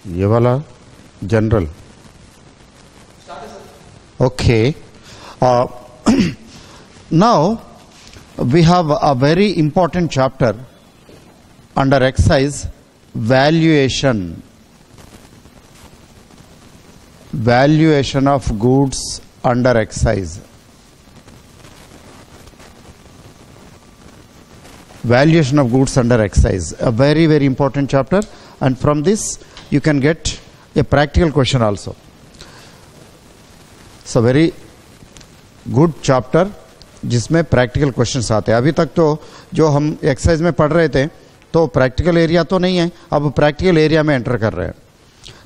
ये वाला general. Okay. Now we have a very important chapter under exercise, valuation. Valuation of goods under exercise. Valuation of goods under exercise. A very, very important chapter, and from this you can get a practical question also. So very good chapter जिसमें practical questions आते हैं. अभी तक तो जो हम exercise में पढ़ रहे थे तो प्रैक्टिकल एरिया तो नहीं है, अब प्रैक्टिकल एरिया में एंटर कर रहे हैं.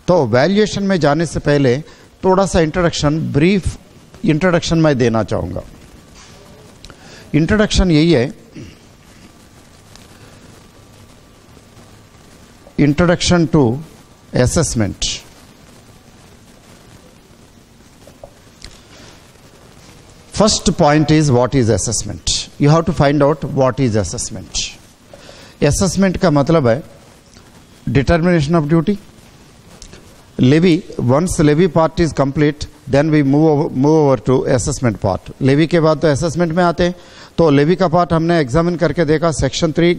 तो वैल्यूएशन में जाने से पहले थोड़ा सा इंट्रोडक्शन, ब्रीफ इंट्रोडक्शन मैं देना चाहूँगा. इंट्रोडक्शन यही है, introduction to assessment. First point is what is assessment. You have to find out what is assessment. Assessment का मतलब है determination of duty. Levy, once levy part is complete, then we move over to assessment part. Levy के बाद तो assessment में आते हैं. तो levy का part हमने examine करके देखा. Section 3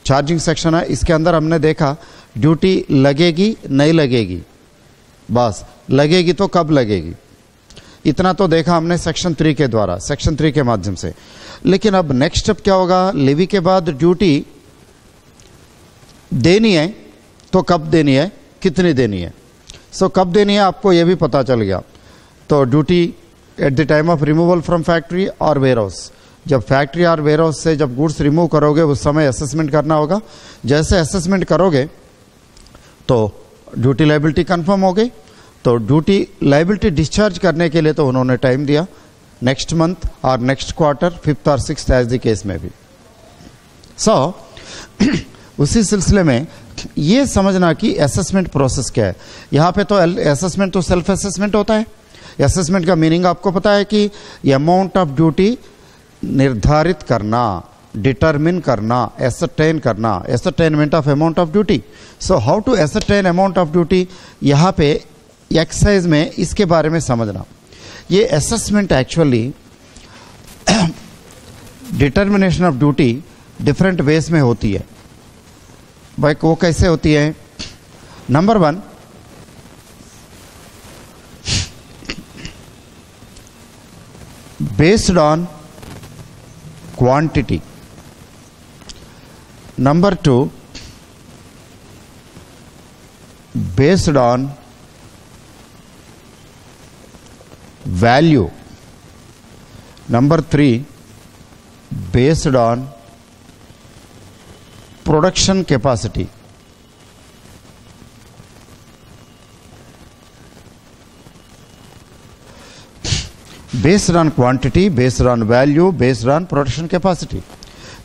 चार्जिंग सेक्शन है, इसके अंदर हमने देखा ड्यूटी लगेगी नहीं लगेगी, बस लगेगी तो कब लगेगी, इतना तो देखा हमने सेक्शन 3 के द्वारा, सेक्शन 3 के माध्यम से. लेकिन अब नेक्स्ट स्टेप क्या होगा, लेवी के बाद ड्यूटी देनी है तो कब देनी है, कितनी देनी है. सो कब देनी है आपको ये भी पता चल गया. तो duty at the time of removal from factory और वेयर हाउस, जब फैक्ट्री और वेयर हाउस से जब गुड्स रिमूव करोगे उस समय असेसमेंट करना होगा. जैसे असेसमेंट करोगे तो ड्यूटी लायबिलिटी कंफर्म हो गई. तो ड्यूटी लायबिलिटी डिस्चार्ज करने के लिए तो उन्होंने टाइम दिया नेक्स्ट मंथ और नेक्स्ट क्वार्टर, 5th और 6th एज द केस में भी. सो उसी सिलसिले में ये समझना कि असेसमेंट प्रोसेस क्या है. यहाँ पे तो असेसमेंट तो सेल्फ असेसमेंट होता है. असेसमेंट का मीनिंग आपको पता है कि अमाउंट ऑफ ड्यूटी निर्धारित करना, डिटरमिन करना, एसरटेन करना, ascertainment of amount of duty. So how to ascertain amount of duty, यहाँ पे एक्सरसाइज में इसके बारे में समझना. ये assessment actually determination of duty different ways में होती है. भाई वो कैसे होती है, number 1, based on quantity. Number 2, based on value. Number 3, based on production capacity. Based on quantity, based on value, based on production capacity.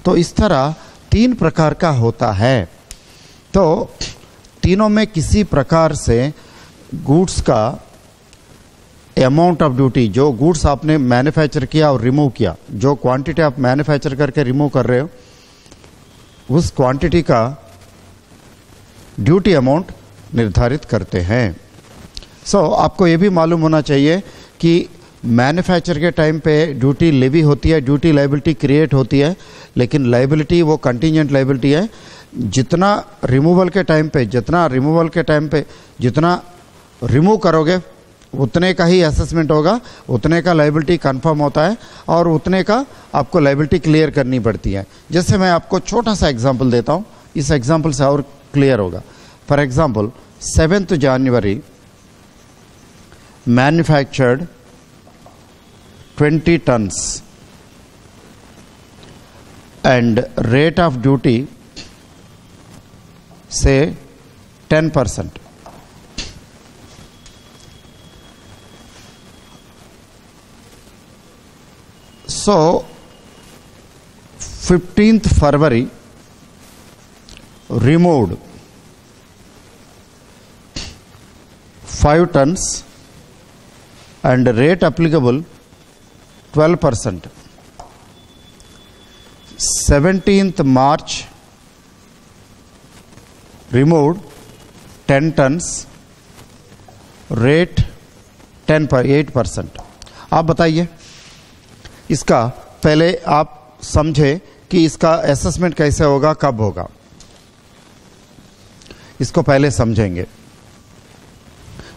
तो इस तरह 3 प्रकार का होता है. तो तीनों में किसी प्रकार से गुड्स का अमाउंट ऑफ ड्यूटी, जो गुड्स आपने मैन्युफैक्चर किया और रिमूव किया, जो क्वांटिटी आप मैन्युफैक्चर करके रिमूव कर रहे हो, उस क्वांटिटी का ड्यूटी अमाउंट निर्धारित करते हैं. सो आपको ये भी मालूम होना चाहिए कि मैन्युफैक्चर के टाइम पे ड्यूटी लेवी होती है, ड्यूटी लायबिलिटी क्रिएट होती है, लेकिन लायबिलिटी वो कंटीजेंट लायबिलिटी है. जितना रिमूवल के टाइम पे जितना रिमूव करोगे उतने का ही असेसमेंट होगा, उतने का लायबिलिटी कंफर्म होता है और उतने का आपको लायबिलिटी क्लियर करनी पड़ती है. जैसे मैं आपको छोटा सा एग्जांपल देता हूँ, इस एग्जांपल से और क्लियर होगा. For example 7th January manufactured 20 tons and rate of duty से 10%. So 15th February removed 5 tons and rate applicable 12%. 17th March removed 10 tons, rate 8%। आप बताइए, इसका पहले आप समझे कि इसका असेसमेंट कैसे होगा, कब होगा, इसको पहले समझेंगे।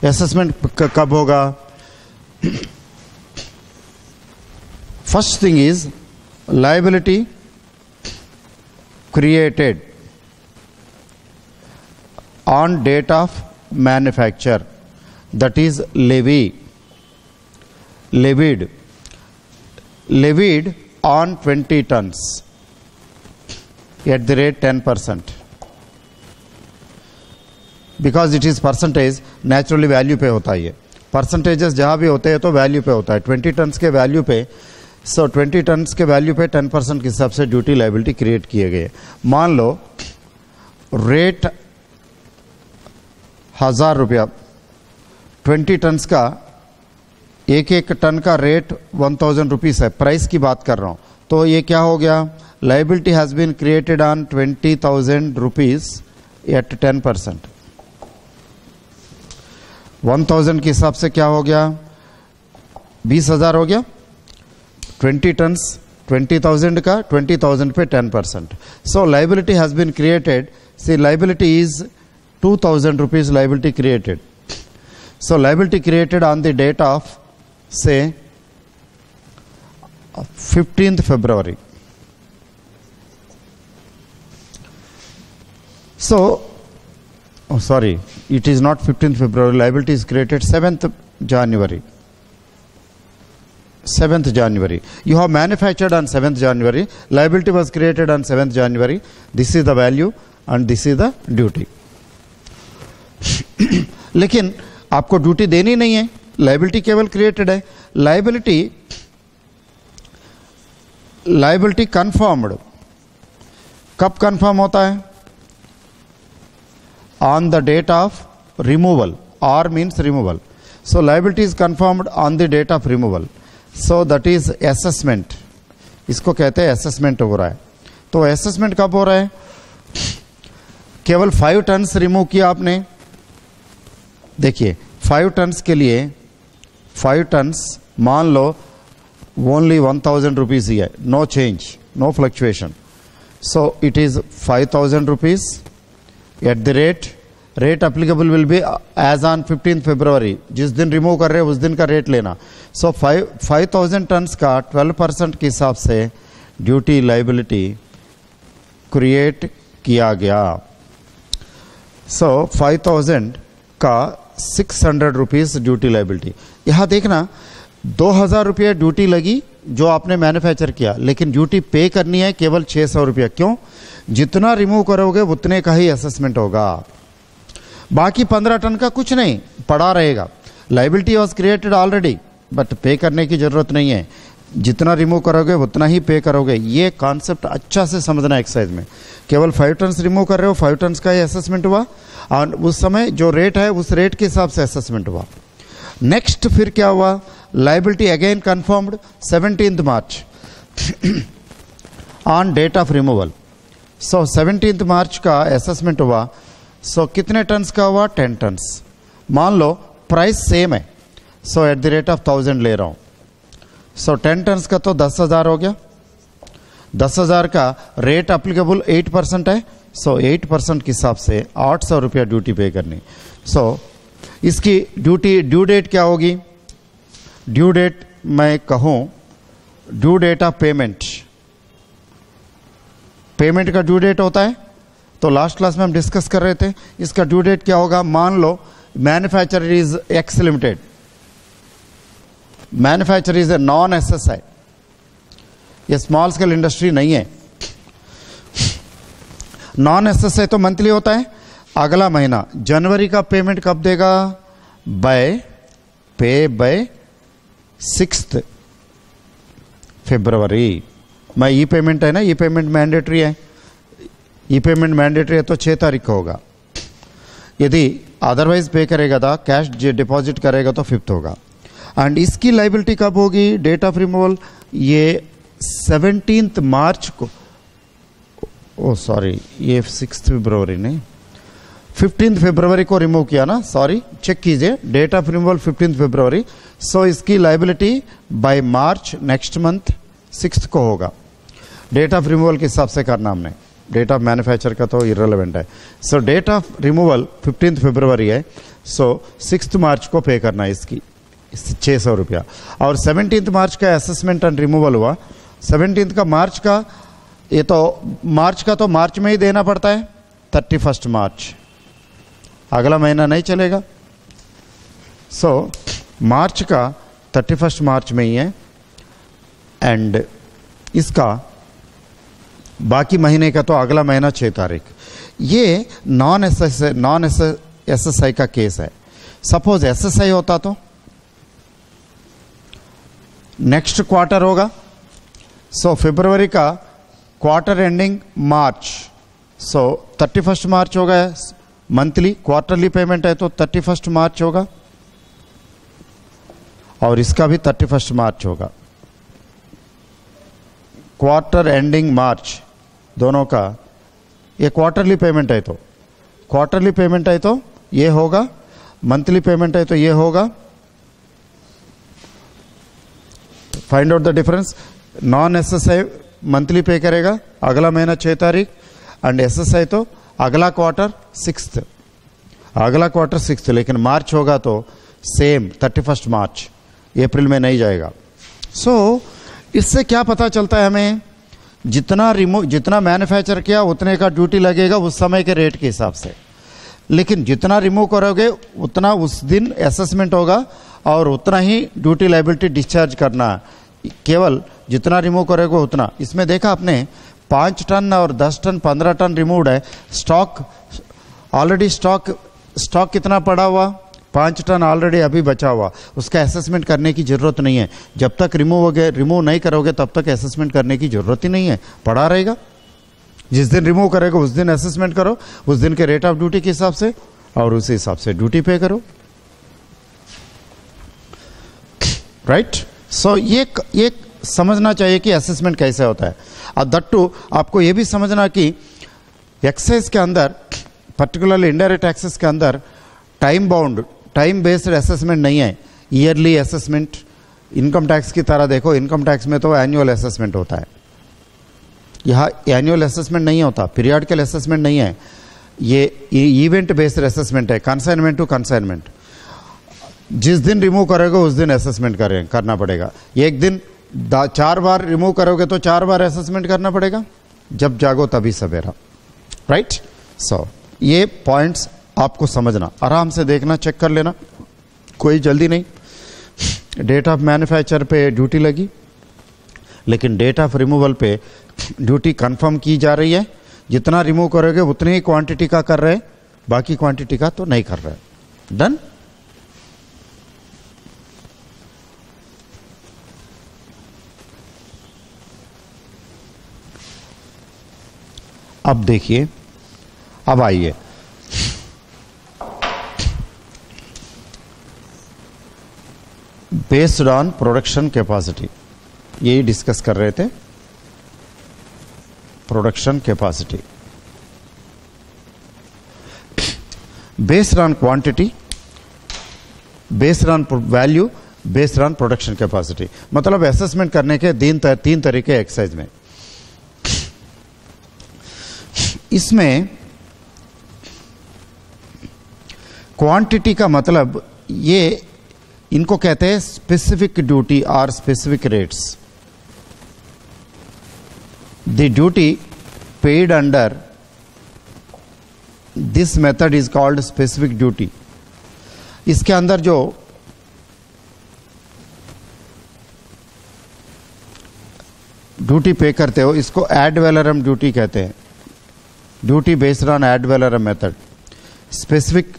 असेसमेंट कब होगा? First thing is liability created on date of manufacture, that is levied on 20 tons at the rate 10%, because it is percentage, naturally value पे होता है। ये परसेंटेजेस जहाँ भी होते हैं तो वैल्यू पे होता है। 20 टन्स के वैल्यू पे, 20 टन्स के वैल्यू पे 10% के हिसाब से ड्यूटी लायबिलिटी क्रिएट किए गए। मान लो रेट 1000 रुपया, 20 टन्स का, एक टन का रेट 1000 रुपीज़ है, प्राइस की बात कर रहा हूँ। तो ये क्या हो गया? Liability has been created on 20,000 rupees at 10%। 1000 के हिसाब से क्या हो गया? 20,000 हो गया। 20 टन्स 20,000 का, 20,000 पे 10%। So liability has been created, see liability is 2,000 rupees liability created. So liability created on the date of say 15th February. So, oh sorry, it is not 15th February, liability is created 7th January. 7th January. You have manufactured on 7th January, liability was created on 7th January. This is the value and this is the duty. लेकिन आपको duty देनी नहीं है, liability केवल created है। Liability confirmed कब confirm होता है? On the date of removal, or means removal. So liability is confirmed on the date of removal, so that is assessment. इसको कहते हैं असेसमेंट हो रहा है। तो असेसमेंट कब हो रहा है? केवल 5 टन्स रिमूव किया आपने। देखिए 5 टन्स के लिए 5 टन्स मान लो ओनली 1000 रुपीज़ ही है, no change, no fluctuation. So it is 5000 rupees at the rate applicable will be as on 15th February। जिस दिन रिमूव कर रहे हैं उस दिन का रेट लेना। सो 5000 टन्स का 12% के हिसाब से ड्यूटी लायबिलिटी क्रिएट किया गया। सो 5000 का 600 रुपीज़ ड्यूटी लायबिलिटी। यहाँ देखना 2000 रुपये ड्यूटी लगी जो आपने मैन्युफैक्चर किया, लेकिन ड्यूटी पे करनी है केवल 600 रुपया। क्यों? जितना रिमूव करोगे उतने का ही असेसमेंट होगा, बाकी 15 टन का कुछ नहीं पड़ा रहेगा। Liability was created already, but पे करने की जरूरत नहीं है। जितना रिमूव करोगे उतना ही पे करोगे। ये कॉन्सेप्ट अच्छा से समझना एक्सरसाइज में। केवल 5 टन्स रिमूव कर रहे हो, 5 टन्स का ही असेसमेंट हुआ और उस समय जो रेट है उस रेट के हिसाब से असेसमेंट हुआ। नेक्स्ट फिर क्या हुआ? Liability again confirmed 17th March on date of removal. So 17th March का असेसमेंट हुआ। सो कितने टन्स का हुआ? 10 टन्स। मान लो प्राइस सेम है, सो एट द रेट ऑफ 1000 ले रहा हूँ। सो 10 टन्स का तो 10,000 हो गया। 10,000 का रेट अप्लीकेबल 8% है, सो 8% के हिसाब से 800 रुपया ड्यूटी पे करनी। सो इसकी ड्यू डेट क्या होगी? ड्यू डेट मैं कहूँ, ड्यू डेट ऑफ पेमेंट का ड्यू डेट होता है, तो लास्ट क्लास में हम डिस्कस कर रहे थे। इसका ड्यू डेट क्या होगा? मान लो manufacturer is X limited, manufacturer is a non SSI, ये स्मॉल स्केल इंडस्ट्री नहीं है। नॉन एसएसआई तो मंथली होता है। अगला महीना जनवरी का पेमेंट कब देगा? पे बाय 6th February। मैं ई पेमेंट है ना, ई पेमेंट मैंडेटरी है, ई पेमेंट मैंडेटरी है तो 6 तारीख को होगा। यदि अदरवाइज पे करेगा था, कैश डिपॉजिट करेगा तो 5th होगा। एंड इसकी लायबिलिटी कब होगी? डेट ऑफ रिमूवल ये 17th मार्च को, ओ सॉरी ये 6th February नहीं, 15 फरवरी को रिमूव किया ना, सॉरी चेक कीजिए, डेट ऑफ रिमूवल 15 फरवरी, सो इसकी liability by March next month 6 को होगा। डेट ऑफ रिमूवल के हिसाब से करना हमने, डेट ऑफ मैन्युफैक्चर का तो इररिलेवेंट है। सो डेट ऑफ रिमूवल 15 फरवरी है, सो 6 मार्च को पे करना है इसकी 600 रुपया। और 17 मार्च का असेसमेंट एंड रिमूवल हुआ, 17 का मार्च का, ये तो मार्च का तो मार्च में ही देना पड़ता है, 31 मार्च, अगला महीना नहीं चलेगा। सो मार्च का 31 मार्च में ही है, एंड इसका बाकी महीने का तो अगला महीना 6 तारीख। ये नॉन एसएसआई का केस है। सपोज एसएसआई होता तो नेक्स्ट क्वार्टर होगा, सो फरवरी का क्वार्टर एंडिंग मार्च, सो 31 मार्च होगा, मंथली क्वार्टरली पेमेंट है तो 31 मार्च होगा, और इसका भी 31 मार्च होगा, क्वार्टर एंडिंग मार्च दोनों का। ये क्वार्टरली पेमेंट है तो क्वार्टरली पेमेंट है तो ये होगा, मंथली पेमेंट है तो ये होगा। Find out the difference. Non SSI monthly पे करेगा, अगला महीना 6 तारीख, एंड एसएसआई तो अगला क्वार्टर 6th, अगला क्वार्टर 6th, लेकिन मार्च होगा तो सेम 31 मार्च, अप्रैल में नहीं जाएगा। सो इससे क्या पता चलता है हमें, जितना मैन्युफैक्चर किया उतने का ड्यूटी लगेगा उस समय के रेट के हिसाब से, लेकिन जितना रिमूव करोगे उतना उस दिन असेसमेंट होगा और उतना ही ड्यूटी लायबिलिटी डिस्चार्ज करना, केवल जितना रिमूव करोगे उतना। इसमें देखा आपने 5 टन और 10 टन 15 टन रिमूव्ड है, स्टॉक ऑलरेडी स्टॉक कितना पड़ा हुआ, 5 टन ऑलरेडी अभी बचा हुआ, उसका असेसमेंट करने की जरूरत नहीं है। जब तक रिमूव नहीं करोगे तब तक असेसमेंट करने की जरूरत ही नहीं है, पड़ा रहेगा। जिस दिन रिमूव करेगा उस दिन असेसमेंट करो, उस दिन के रेट ऑफ ड्यूटी के हिसाब से, और उसी हिसाब से ड्यूटी पे करो, राइट। सो ये समझना चाहिए कि असेसमेंट कैसे होता है। और दैट टू आपको ये भी समझना कि एक्साइज के अंदर, पर्टिकुलरली इनडायरेक्ट टैक्सेस के अंदर time bound, time based assessment नहीं है, ईयरली असेसमेंट। इनकम टैक्स की तरह देखो, इनकम टैक्स में तो एनुअल असेसमेंट होता है, यहाँ एनुअल असेसमेंट नहीं होता, पीरियडिकल असेसमेंट नहीं है, ये इवेंट बेस्ड असेसमेंट है, कंसाइनमेंट टू कंसाइनमेंट। जिस दिन रिमूव करोगे उस दिन असेसमेंट करना पड़ेगा। एक दिन 4 बार रिमूव करोगे तो 4 बार असेसमेंट करना पड़ेगा, जब जागो तभी सवेरा, राइट। सो ये पॉइंट्स आपको समझना, आराम से देखना, चेक कर लेना, कोई जल्दी नहीं। डेट ऑफ मैन्युफैक्चर पे ड्यूटी लगी, लेकिन डेट ऑफ रिमूवल पे ड्यूटी कंफर्म की जा रही है। जितना रिमूव करोगे उतनी ही क्वांटिटी का कर रहे, बाकी क्वांटिटी का तो नहीं कर रहे। डन। अब देखिए, अब आइए बेस्ड ऑन प्रोडक्शन कैपेसिटी, यही डिस्कस कर रहे थे, production capacity based on quantity, based on value, based on production capacity. मतलब असेसमेंट करने के 3 तरीके एक्साइज में। इसमें क्वांटिटी का मतलब, ये इनको कहते हैं स्पेसिफिक ड्यूटी और specific rates. The duty paid under this method is called specific duty. इसके अंदर जो ड्यूटी पे करते हो इसको एड वैलोरम ड्यूटी कहते हैं, duty based on ad valorem method. Specific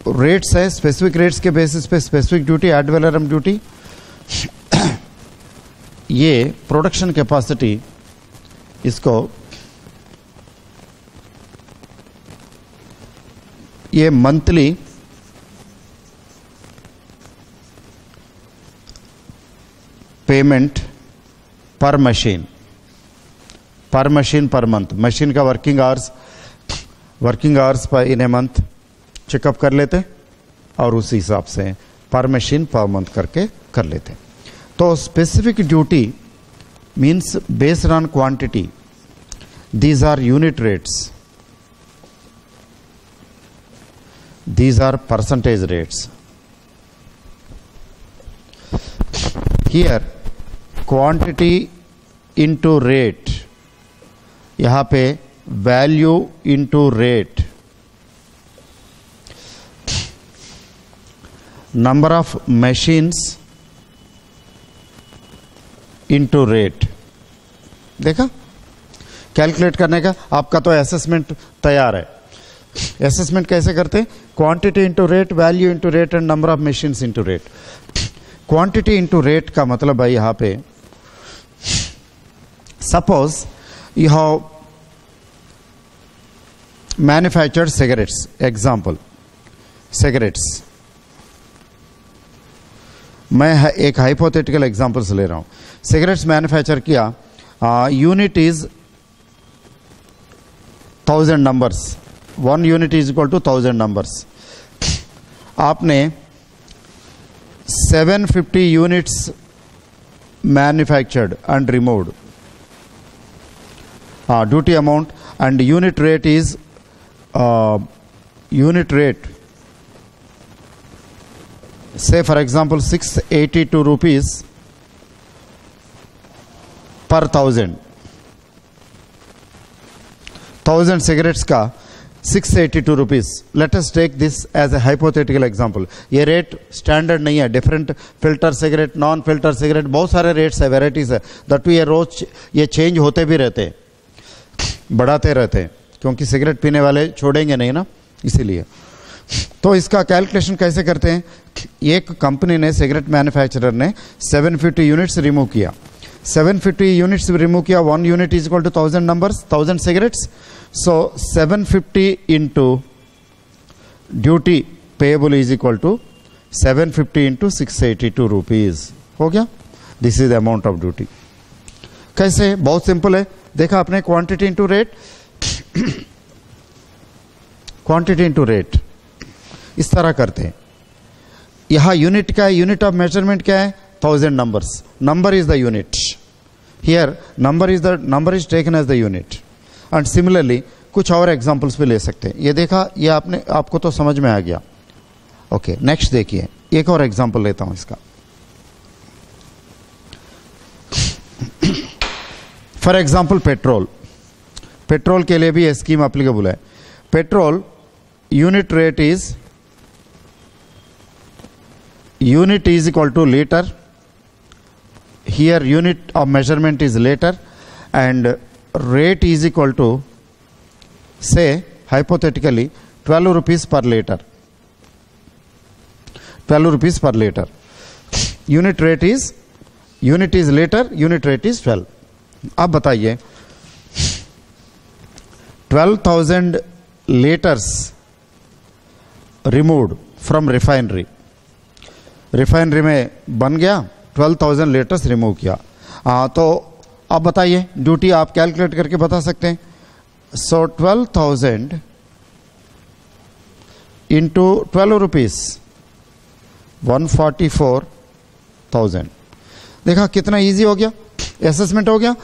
rates है, स्पेसिफिक रेट्स के बेसिस पे specific duty, ad valorem duty. ये प्रोडक्शन कैपेसिटी, इसको ये मंथली पेमेंट पर मशीन पर मंथ, मशीन का वर्किंग आवर्स वर्किंग आवर्स पर इन ए मंथ चेकअप कर लेते और उस हिसाब से पर मशीन पर मंथ करके कर लेते। तो specific duty means based on quantity, these are unit rates, these are percentage rates. Here quantity into rate, यहाँ पे value into rate, number of machines into rate। देखा कैलकुलेट करने का, आपका तो असेसमेंट तैयार है। असेसमेंट कैसे करते हैं? Quantity into rate, value into rate and number of machines into rate. Quantity into rate का मतलब है यहां पे suppose you have manufactured cigarettes, example cigarettes, मैं एक हाइपोथेटिकल एग्जांपल्स ले रहा हूं। सिगरेट्स मैन्युफैक्चर किया, unit is 1000 numbers, 1 unit is equal to 1000 numbers. आपने 750 units manufactured and removed, duty amount and unit rate is unit rate से for example 682 rupees पर 1000 cigarettes का 682 rupees. Let us take this as a hypothetical example. ये rate standard नहीं है, different filter cigarette, non filter cigarette, बहुत सारे rates है, varieties है। दट ये रोज ये चेंज होते भी रहते हैं, बढ़ाते रहते हैं, क्योंकि सिगरेट पीने वाले छोड़ेंगे नहीं ना, इसीलिए। तो इसका कैलकुलेशन कैसे करते हैं? एक कंपनी ने, सिगरेट मैन्युफैक्चरर ने 750 यूनिट्स रिमूव किया। 750 यूनिट्स रिमूव किया, 1 unit is equal to 1000 numbers, 1000 cigarettes. So 750 into duty payable is equal to 750 into 682 rupees। हो गया? This is the amount of duty। कैसे? बहुत सिंपल है। देखा आपने, quantity into rate, quantity into rate, इस तरह करते हैं। यहां यूनिट क्या है? यूनिट ऑफ मेजरमेंट क्या है? 1000 numbers. Number is the unit. Here number is taken as the unit. And similarly कुछ और एग्जांपल्स भी ले सकते हैं। ये देखा, ये आपको तो समझ में आ गया। ओके, नेक्स्ट देखिए, एक और एग्जांपल लेता हूं इसका। फॉर एग्जांपल पेट्रोल, पेट्रोल के लिए भी ये स्कीम एप्लीकेबल है। Petrol unit rate is, unit is equal two litre. Here unit of measurement is litre and rate is equal to, say hypothetically 12 rupees per liter, 12 rupees per liter। unit is liter, unit rate is 12। अब बताइए 12,000 liters removed from refinery, refinery में बन गया, 12,000 litres remove किया। तो अब बताइए, duty आप कैलकुलेट करके बता सकते हैं। सो 12,000 इंटू 12 रुपीज, 144,000। देखा कितना इजी हो गया, असेसमेंट हो गया।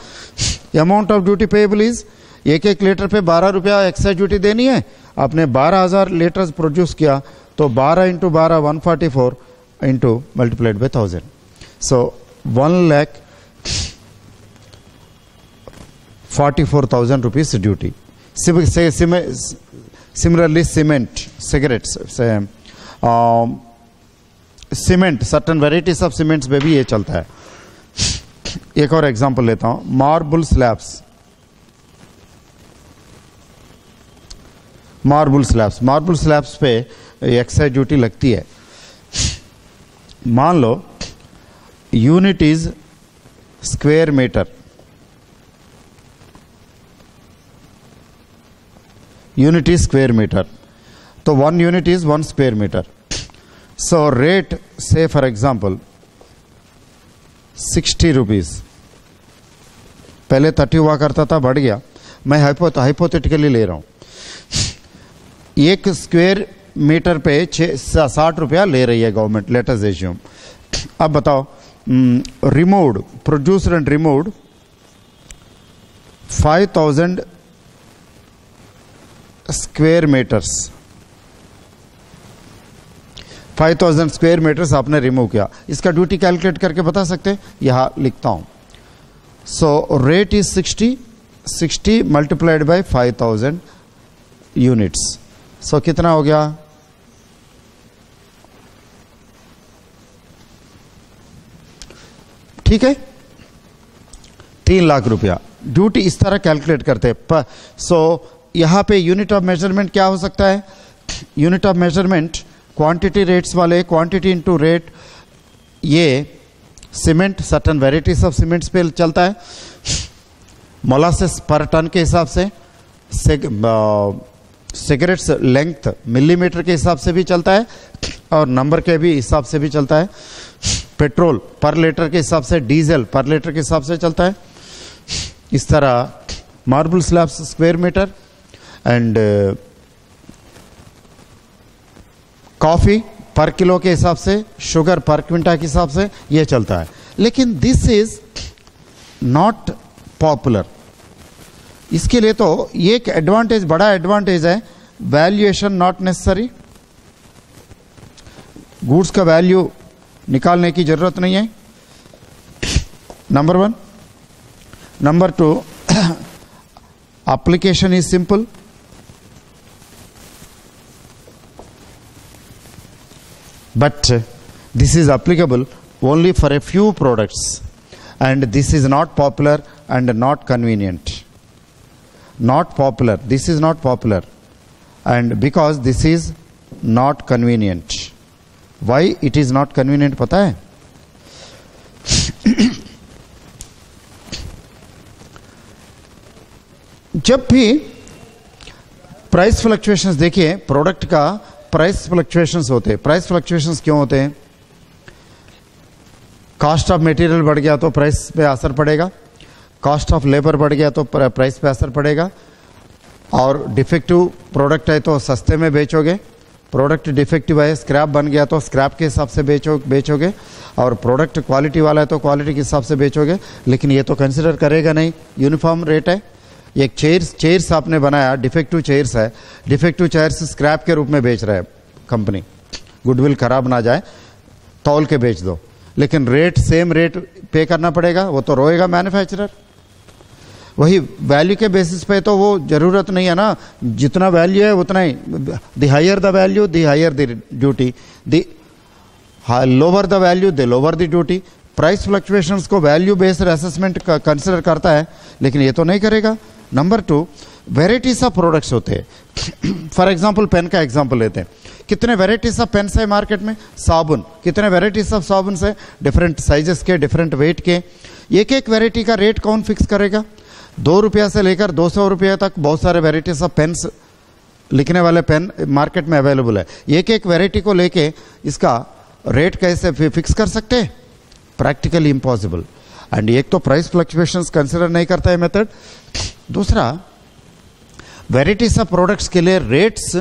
Amount of duty payable is, एक लीटर पे 12 रुपया एक्साइज ड्यूटी देनी है। आपने 12,000 लीटर्स प्रोड्यूस किया, तो 12 into 12 144 into multiplied by 1000। So 1,44,000 rupees duty। Similarly cement, cigarettes, cement, certain varieties of cements में भी ये चलता है। एक और एग्जांपल लेता हूं, मार्बल स्लैब्स। मार्बल स्लैब्स पे एक्साइज ड्यूटी लगती है। मान लो unit is square metre, unit is square metre, तो 1 unit is 1 square metre. So rate से फॉर एग्जांपल 60 रुपीज, पहले 30 हुआ करता था, बढ़ गया। मैं हाइपोथेटिकली ले रहा हूं। 1 स्क्वायर मीटर पे 60 रुपया ले रही है गवर्नमेंट, लेट अस अज्यूम। अब बताओ, removed, produced and removed 5000 square meters, 5000 square meters आपने रिमूव किया। इसका ड्यूटी कैलकुलेट करके बता सकते हैं? यहां लिखता हूं। So rate is 60 multiplied by 5000 units. So कितना हो गया? ठीक है, 3 लाख रुपया। ड्यूटी इस तरह कैलकुलेट करते हैं। सो यहां पे यूनिट ऑफ मेजरमेंट क्या हो सकता है? Unit of measurement quantity rates वाले, क्वांटिटी इनटू रेट, ये cement, certain varieties of cements पे चलता है। मोलासेस पर टन के हिसाब से, सिगरेट्स लेंथ मिलीमीटर के हिसाब से भी चलता है और नंबर के भी हिसाब से भी चलता है। पेट्रोल पर लीटर के हिसाब से, डीजल पर लीटर के हिसाब से चलता है। इस तरह marble slabs square meter and coffee पर किलो के हिसाब से, शुगर पर क्विंटा के हिसाब से ये चलता है। लेकिन दिस इज नॉट पॉपुलर। इसके लिए तो ये एक एडवांटेज, बड़ा एडवांटेज है, वैल्यूएशन नॉट नेसेसरी। गुड्स का वैल्यू निकालने की जरूरत नहीं है, number 1। Number 2, application is simple. But this is applicable only for a few products, and this is not popular and not convenient. Not popular. This is not popular, and because this is not convenient. Why it is not convenient? पता है? जब भी price fluctuations देखिए, product का price fluctuations होते हैं। Price fluctuations क्यों होते हैं? कॉस्ट ऑफ मटेरियल बढ़ गया तो प्राइस पे असर पड़ेगा, कॉस्ट ऑफ लेबर बढ़ गया तो प्राइस पे असर पड़ेगा, और डिफेक्टिव प्रोडक्ट है तो सस्ते में बेचोगे, प्रोडक्ट डिफेक्टिव है, स्क्रैप बन गया तो स्क्रैप के हिसाब से बेचोगे, और प्रोडक्ट क्वालिटी वाला है तो क्वालिटी के हिसाब से बेचोगे। लेकिन ये तो कंसिडर करेगा नहीं, यूनिफॉर्म रेट है। एक चेयर्स आपने बनाया, डिफेक्टिव चेयर्स है, डिफेक्टिव चेयर्स स्क्रैप के रूप में बेच रहा है कंपनी, गुडविल खराब ना जाए, तौल के बेच दो, लेकिन रेट सेम रेट पे करना पड़ेगा, वो तो रोएगा मैन्युफैक्चरर। वही वैल्यू के बेसिस पे तो वो जरूरत नहीं है ना, जितना वैल्यू है उतना ही, the higher the value the higher the duty, the lower the value the lower the duty. Price fluctuations को वैल्यू बेस्ड असेसमेंट कंसिडर करता है, लेकिन ये तो नहीं करेगा। नंबर 2, वेराइटीज ऑफ प्रोडक्ट्स होते हैं। फॉर एग्जांपल पेन का एग्जांपल लेते हैं। कितने वेराइटीज ऑफ पेन्स है मार्केट में? साबुन, कितने वेराइटीज ऑफ साबुन है? डिफरेंट साइजेस के, डिफरेंट वेट के। एक एक वेराइटी का रेट कौन फिक्स करेगा? 2 रुपया से लेकर 200 रुपया तक बहुत सारे वेराइटीज ऑफ पेन्स, लिखने वाले पेन मार्केट में अवेलेबल है। एक एक वेराइटी को लेके इसका रेट कैसे फिक्स कर सकते हैं? Practically impossible. एंड एक तो प्राइस फ्लक्चुएशंस कंसिडर नहीं करता है मेथड। दूसरा, वेराइटीज ऑफ प्रोडक्ट्स के लिए रेट्स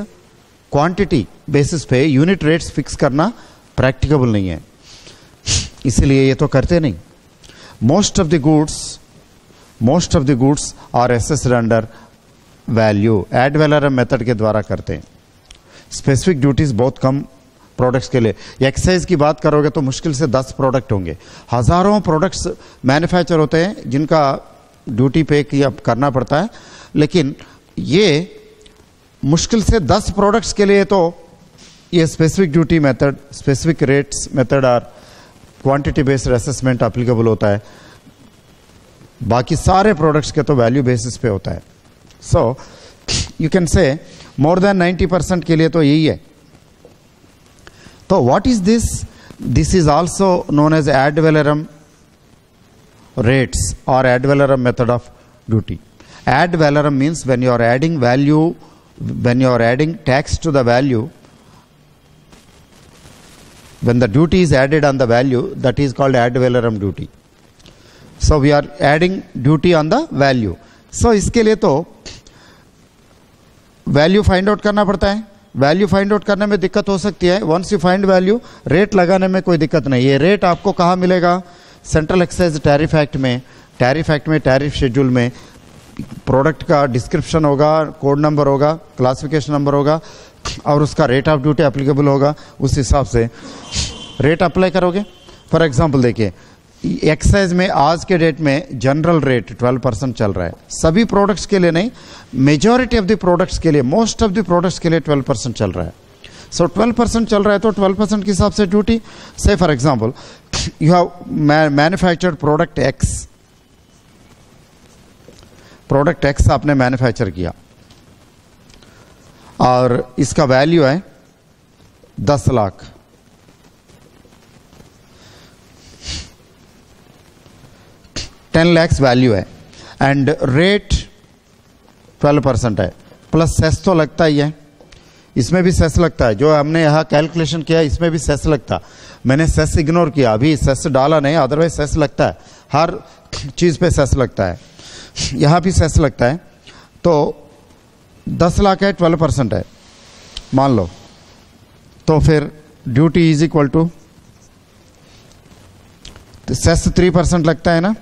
क्वांटिटी बेसिस पे यूनिट रेट्स फिक्स करना प्रैक्टिकेबल नहीं है, इसलिए ये तो करते नहीं। Most of the goods are assessed under value, ad valorem method के द्वारा करते हैं। स्पेसिफिक ड्यूटीज बहुत कम प्रोडक्ट्स के लिए। एक्साइज की बात करोगे तो मुश्किल से 10 प्रोडक्ट होंगे। हजारों प्रोडक्ट्स मैन्युफैक्चर होते हैं जिनका ड्यूटी पे करना पड़ता है, लेकिन ये मुश्किल से 10 प्रोडक्ट्स के लिए तो ये specific duty method, specific rates method और क्वांटिटी बेस्ड असेसमेंट एप्लीकेबल होता है। बाकी सारे प्रोडक्ट्स के तो वैल्यू बेसिस पे होता है। सो यू कैन से मोर देन 90% के लिए तो यही है। तो what is this? This is also known as ad valorem rates or ad valorem method of duty. Ad valorem means when you are adding value, when you are adding tax to the value, when the duty is added on the value, that is called ad valorem duty. So we are adding duty on the value. So इसके लिए तो value find out करना पड़ता है। Value find out करने में दिक्कत हो सकती है। Once you find value, rate लगाने में कोई दिक्कत नहीं। ये रेट आपको कहाँ मिलेगा? सेंट्रल एक्साइज टैरिफ एक्ट में, टैरिफ शेड्यूल में प्रोडक्ट का डिस्क्रिप्शन होगा, कोड नंबर होगा, क्लासिफिकेशन नंबर होगा और उसका रेट ऑफ ड्यूटी एप्लीकेबल होगा। उस हिसाब से रेट अप्लाई करोगे। फॉर एग्जांपल देखिए, एक्साइज में आज के डेट में जनरल रेट 12% चल रहा है। सभी प्रोडक्ट्स के लिए नहीं, मेजॉरिटी ऑफ द प्रोडक्ट्स के लिए, मोस्ट ऑफ द प्रोडक्ट्स के लिए 12% चल रहा है। सो 12% चल रहा है तो 12% के हिसाब से ड्यूटी। से for example you have manufactured product x, product x आपने मैन्युफैक्चर किया और इसका वैल्यू है 10 लाख। $10 lakhs वैल्यू है एंड रेट 12% है, प्लस सेस तो लगता ही है। इसमें भी सेस लगता है, जो हमने यहाँ कैलकुलेशन किया इसमें भी सेस लगता। मैंने सेस इग्नोर किया, अभी सेस डाला नहीं, अदरवाइज सेस लगता है, हर चीज़ पे सेस लगता है, यहाँ भी सेस लगता है। तो 10 लाख है, 12% है मान लो, तो फिर duty is equal to, cess 3% लगता है ना,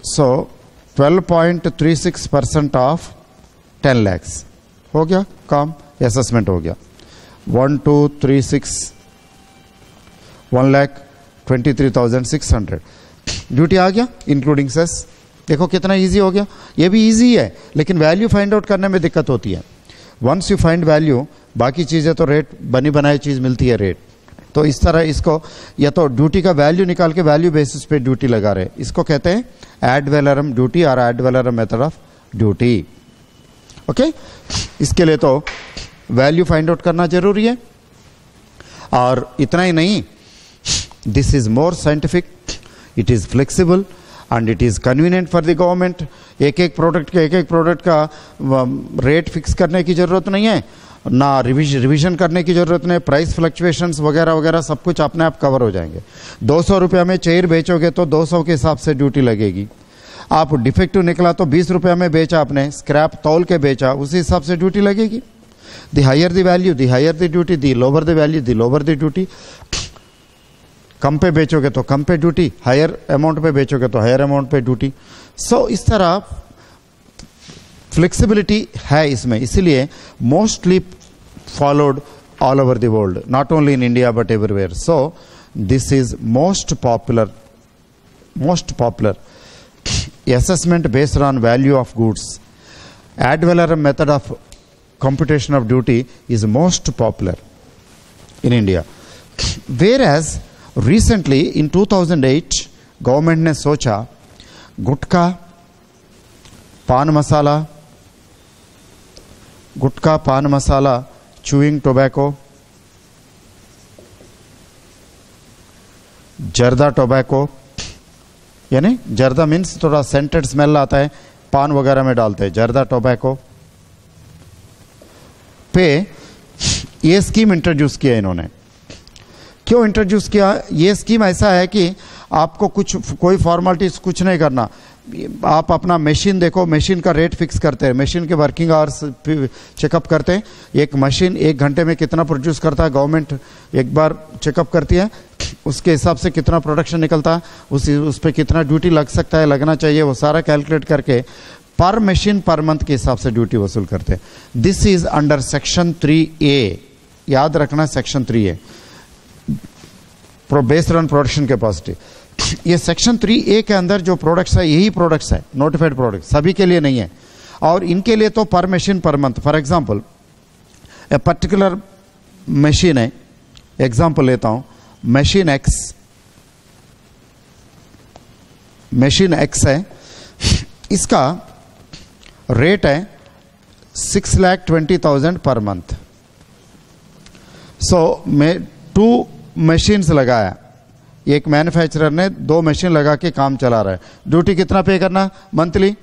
सो 12.36% ऑफ 10 lakhs हो गया काम, असेसमेंट हो गया। 1 2 3 6 1,23,600 ड्यूटी आ गया इंक्लूडिंग सेस। देखो कितना इजी हो गया। ये भी इजी है लेकिन वैल्यू फाइंड आउट करने में दिक्कत होती है। वंस यू फाइंड वैल्यू, बाकी चीज़ें तो रेट बनी बनाई चीज़ मिलती है रेट। तो इस तरह इसको या तो ड्यूटी का वैल्यू निकाल के वैल्यू बेसिस पे ड्यूटी लगा रहे, इसको कहते हैं एड वैलोरम ड्यूटी और add valorem method of duty. Okay, इसके लिए तो वैल्यू फाइंड आउट करना जरूरी है। और इतना ही नहीं, this is more scientific, it is flexible and it is convenient for the government. एक एक प्रोडक्ट का रेट फिक्स करने की जरूरत नहीं है, ना रिवीजन करने की जरूरत नहीं। प्राइस फ्लक्चुएशंस वगैरह वगैरह सब कुछ अपने आप कवर हो जाएंगे। 200 रुपये में चेयर बेचोगे तो 200 के हिसाब से ड्यूटी लगेगी। आप डिफेक्टिव निकला तो 20 रुपये में बेचा, आपने स्क्रैप तौल के बेचा, उसी हिसाब से ड्यूटी लगेगी। The higher the value the higher the duty, the lower the value the lower the duty. कम पे बेचोगे तो कम पे ड्यूटी, हायर अमाउंट पे बेचोगे तो हायर अमाउंट पे ड्यूटी। सो इस तरह फ्लेक्सिबिलिटी है इसमें, इसीलिए mostly followed all over the world, not only in India but everywhere. So this is most popular assessment based on value of goods. Ad valorem method of computation of duty is most popular in India. Whereas recently in 2008 government ने सोचा गुटखा, पान मसाला, chewing tobacco, जर्दा tobacco, यानी जर्दा means थोड़ा scented smell आता है, पान वगैरह में डालते हैं, जर्दा टोबैको पे ये स्कीम इंट्रोड्यूस किया इन्होंने। क्यों इंट्रोड्यूस किया? ये स्कीम ऐसा है कि आपको कोई फॉर्मेलिटीज कुछ नहीं करना। आप अपना मशीन देखो, मशीन का रेट फिक्स करते हैं, मशीन के वर्किंग आवर्स चेकअप करते हैं। एक मशीन 1 घंटे में कितना प्रोड्यूस करता है गवर्नमेंट एक बार चेकअप करती है, उसके हिसाब से कितना प्रोडक्शन निकलता है, उस पर कितना ड्यूटी लग सकता है, लगना चाहिए, वो सारा कैलकुलेट करके पर मशीन पर मंथ के हिसाब से ड्यूटी वसूल करते हैं। This is under section 3A, याद रखना section 3A, based on production capacity. ये सेक्शन 3A के अंदर जो प्रोडक्ट्स है यही प्रोडक्ट्स है, नोटिफाइड प्रोडक्ट, सभी के लिए नहीं है। और इनके लिए तो पर मशीन पर month. For example a particular machine है, एग्जांपल लेता हूं, मशीन एक्स है, इसका रेट है 6,20,000 पर मंथ। सो मैं 2 मशीन्स लगाया, एक मैन्युफैक्चरर ने 2 मशीन लगा के काम चला रहा है। ड्यूटी कितना पे करना मंथली?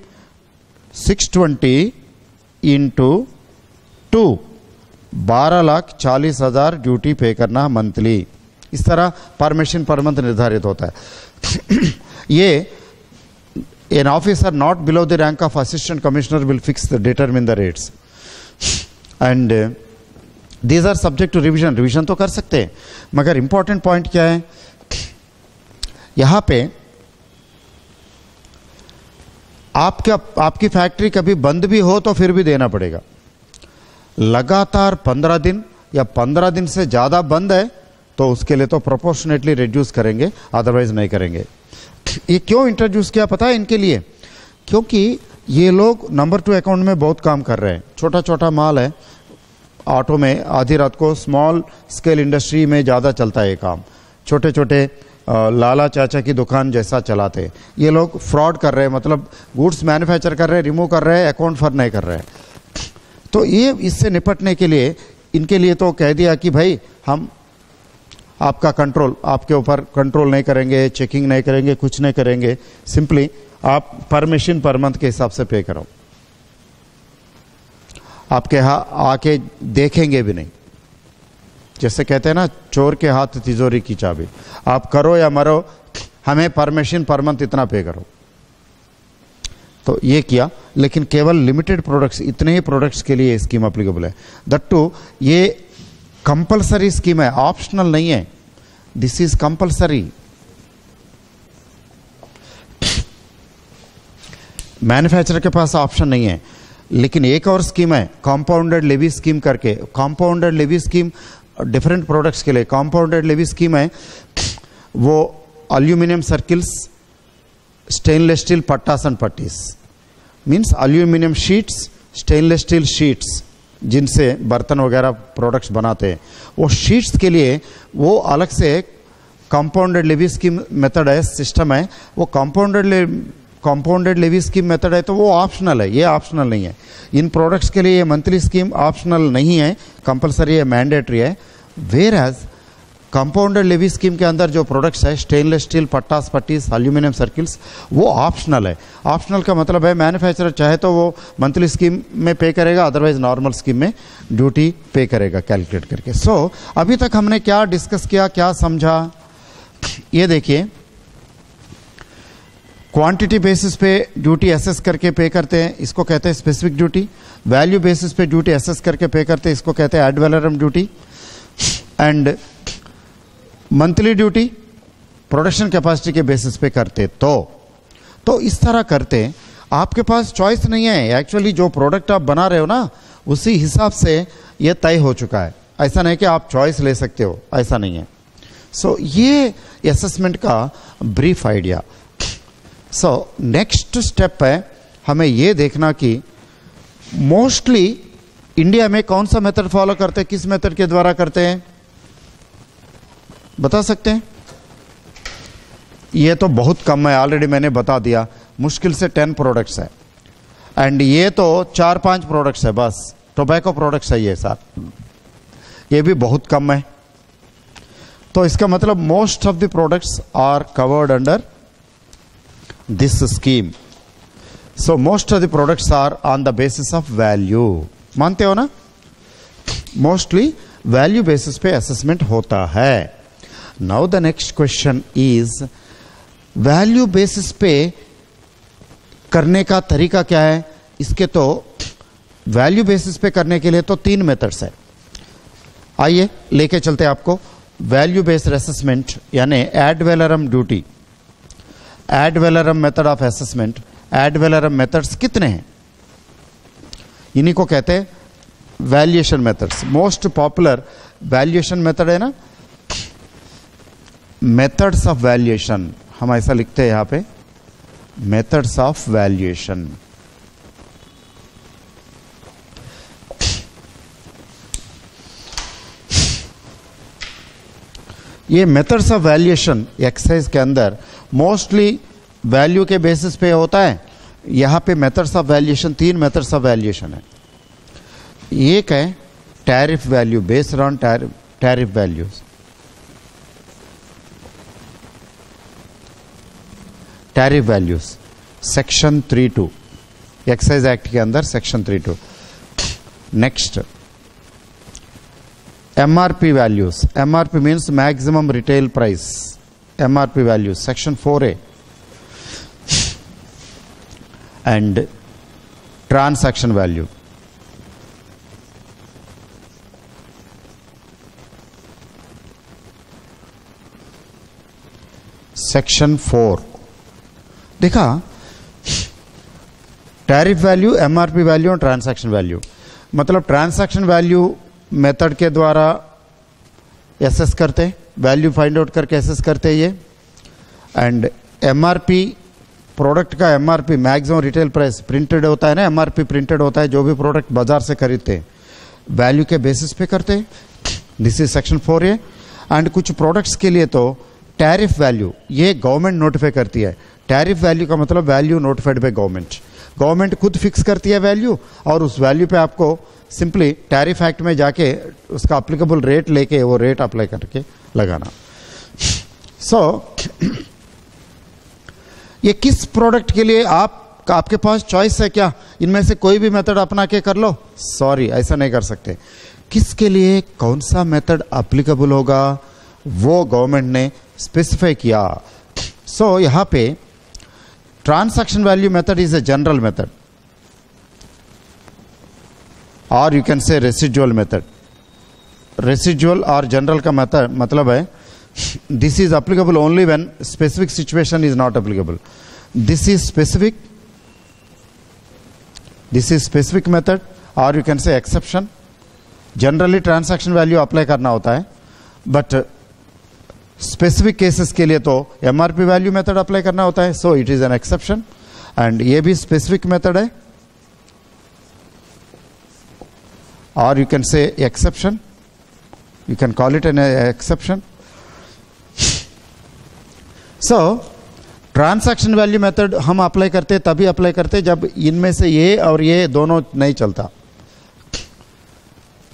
620 इंटू 2, 12,40,000 ड्यूटी पे करना मंथली। इस तरह पर मशीन पर मंथ निर्धारित होता है। ये an officer not below the rank of assistant commissioner will fix the determine the rates. And these are subject to revision, revision तो कर सकते हैं, मगर इंपॉर्टेंट पॉइंट क्या है, यहां पे आपकी फैक्ट्री कभी बंद भी हो तो फिर भी देना पड़ेगा। लगातार 15 दिन या 15 दिन से ज़्यादा बंद है तो उसके लिए तो प्रोपोर्शनेटली रिड्यूस करेंगे, अदरवाइज नहीं करेंगे। ये क्यों इंट्रोड्यूस किया पता है इनके लिए, क्योंकि ये लोग नंबर 2 अकाउंट में बहुत काम कर रहे हैं। छोटा छोटा माल है, ऑटो में आधी रात को स्मॉल स्केल इंडस्ट्री में ज़्यादा चलता है ये काम। छोटे छोटे लाला चाचा की दुकान जैसा चलाते हैं ये लोग। फ्रॉड कर रहे हैं, मतलब गुड्स मैन्युफैक्चर कर रहे हैं, रिमूव कर रहे हैं, अकाउंट फर नहीं कर रहे हैं। तो ये इससे निपटने के लिए इनके लिए तो कह दिया कि भाई हम आपका कंट्रोल, आपके ऊपर कंट्रोल नहीं करेंगे, चेकिंग नहीं करेंगे, कुछ नहीं करेंगे, सिंपली आप पर मशीन पर मंथ के हिसाब से पे करो, आपके यहाँ आके देखेंगे भी नहीं। जैसे कहते हैं ना, चोर के हाथ तिजोरी की चाबी, आप करो या मरो, हमें पर मशीन पर मंथ इतना पे करो। तो ये किया, लेकिन केवल लिमिटेड प्रोडक्ट्स, इतने ही प्रोडक्ट्स के लिए स्कीम अप्लीकेबल है। दैट टू ये कंपलसरी स्कीम है, ऑप्शनल नहीं है, दिस इज कंपलसरी। मैन्युफैक्चरर के पास ऑप्शन नहीं है। लेकिन एक और स्कीम है कंपाउंडेड लेवी स्कीम करके। Compounded levy scheme different products के लिए कंपाउंडेड लेवी स्कीम है। वो एल्यूमिनियम सर्किल्स, स्टेनलेस स्टील पट्टास एंड पट्टीज, means aluminium sheets, stainless steel sheets जिनसे बर्तन वगैरह प्रोडक्ट्स बनाते हैं, वो शीट्स के लिए वो अलग से कंपाउंडेड लेवी स्कीम मेथड है, सिस्टम है। वो कंपाउंडेड लेवी स्कीम मेथड है तो वो ऑप्शनल है, ये ऑप्शनल नहीं है। इन प्रोडक्ट्स के लिए ये मंथली स्कीम ऑप्शनल नहीं है, कंपलसरी है, मैंडेटरी है। Whereas compounded levy scheme के अंदर जो प्रोडक्ट्स है, स्टेनलेस स्टील पट्टास पट्टीज, एल्यूमिनियम सर्किल्स, वो ऑप्शनल है। ऑप्शनल का मतलब है मैन्युफैक्चरर चाहे तो वो मंथली स्कीम में पे करेगा, अदरवाइज नॉर्मल स्कीम में ड्यूटी पे करेगा कैलकुलेट करके। सो अभी तक हमने क्या डिस्कस किया, क्या समझा, ये देखिए। क्वांटिटी बेसिस पे ड्यूटी एसेस करके पे करते हैं, इसको कहते हैं स्पेसिफिक ड्यूटी। वैल्यू बेसिस पे ड्यूटी एसेस करके पे करते हैं, इसको कहते हैं add valorem duty. And monthly duty production capacity के बेसिस पे करते तो इस तरह करते हैं। आपके पास चॉइस नहीं है, एक्चुअली जो प्रोडक्ट आप बना रहे हो ना उसी हिसाब से ये तय हो चुका है। ऐसा नहीं कि आप चॉइस ले सकते हो, ऐसा नहीं है। सो ये असेसमेंट का brief idea. So next step है हमें ये देखना कि मोस्टली इंडिया में कौन सा मेथड फॉलो करते हैं, किस मेथड के द्वारा करते हैं, बता सकते हैं? ये तो बहुत कम है, ऑलरेडी मैंने बता दिया, मुश्किल से 10 प्रोडक्ट्स है। एंड ये तो 4-5 प्रोडक्ट्स है बस, टोबैको प्रोडक्ट्स है ये सर, ये भी बहुत कम है। तो इसका मतलब most of the products are covered under this scheme. So most of the products are on the basis of value. मानते हो ना? Mostly value basis पे assessment होता है। Now the next question is value basis पे करने का तरीका क्या है? इसके तो value basis पे करने के लिए तो 3 मेथड्स है। आइए लेके चलते हैं आपको value based assessment यानी ad valorem duty, add valorem method of assessment. Ad valorem methods कितने हैं? इन्हीं को कहते हैं valuation methods. Most popular valuation method है ना, मेथड्स ऑफ वैल्यूएशन, हम ऐसा लिखते हैं यहां पे, मेथड्स ऑफ वैल्यूएशन। ये मेथड्स ऑफ वैल्यूएशन एक्सरसाइज के अंदर मोस्टली वैल्यू के बेसिस पे होता है। यहाँ पे methods of valuation 3 methods of valuation है। एक है tariff value, based on tariff values. Tariff values section 3(2) excise act के अंदर section 3(2). Next MRP values. MRP means maximum retail price. MRP values, section 4A. And transaction value. Section 4 देखा, tariff value, MRP value और transaction value. मतलब transaction value method के द्वारा assess करते, value find out करके assess करते ये। And MRP, product का MRP maximum retail price printed होता है ना, एमआरपी प्रिंटेड होता है, जो भी प्रोडक्ट बाजार से खरीदते हैं वैल्यू के बेसिस पे करते। This is section 4A। And कुछ प्रोडक्ट्स के लिए तो टैरिफ वैल्यू ये गवर्नमेंट नोटिफाई करती है। टैरिफ वैल्यू का मतलब value notified by government. Government खुद फिक्स करती है वैल्यू, और उस वैल्यू पे आपको सिंपली टैरिफ एक्ट में जाके उसका अप्लीकेबल रेट लेके वो रेट अप्लाई करके लगाना। ये किस प्रोडक्ट के लिए आपके पास चॉइस है क्या, इनमें से कोई भी मेथड अपना के कर लो? सॉरी, ऐसा नहीं कर सकते। किसके लिए कौन सा मेथड अप्लीकेबल होगा वो गवर्नमेंट ने स्पेसिफाई किया। यहां पे transaction value method is a general method, और यू कैन से रेसिजुअल मेथड। रेसिजुअल और जनरल का मेथड मतलब है this is applicable only when specific situation is not applicable. This is specific method, और you can say exception. Generally transaction value apply करना होता है, बट स्पेसिफिक केसेस के लिए तो एमआरपी वैल्यू मेथड अप्लाई करना होता है। सो it is an exception, and ये भी स्पेसिफिक मेथड है, और you can say exception, you can call it an exception. Transaction value method हम अप्लाई करते, तभी अप्लाई करते जब इनमें से ये और ये दोनों नहीं चलता।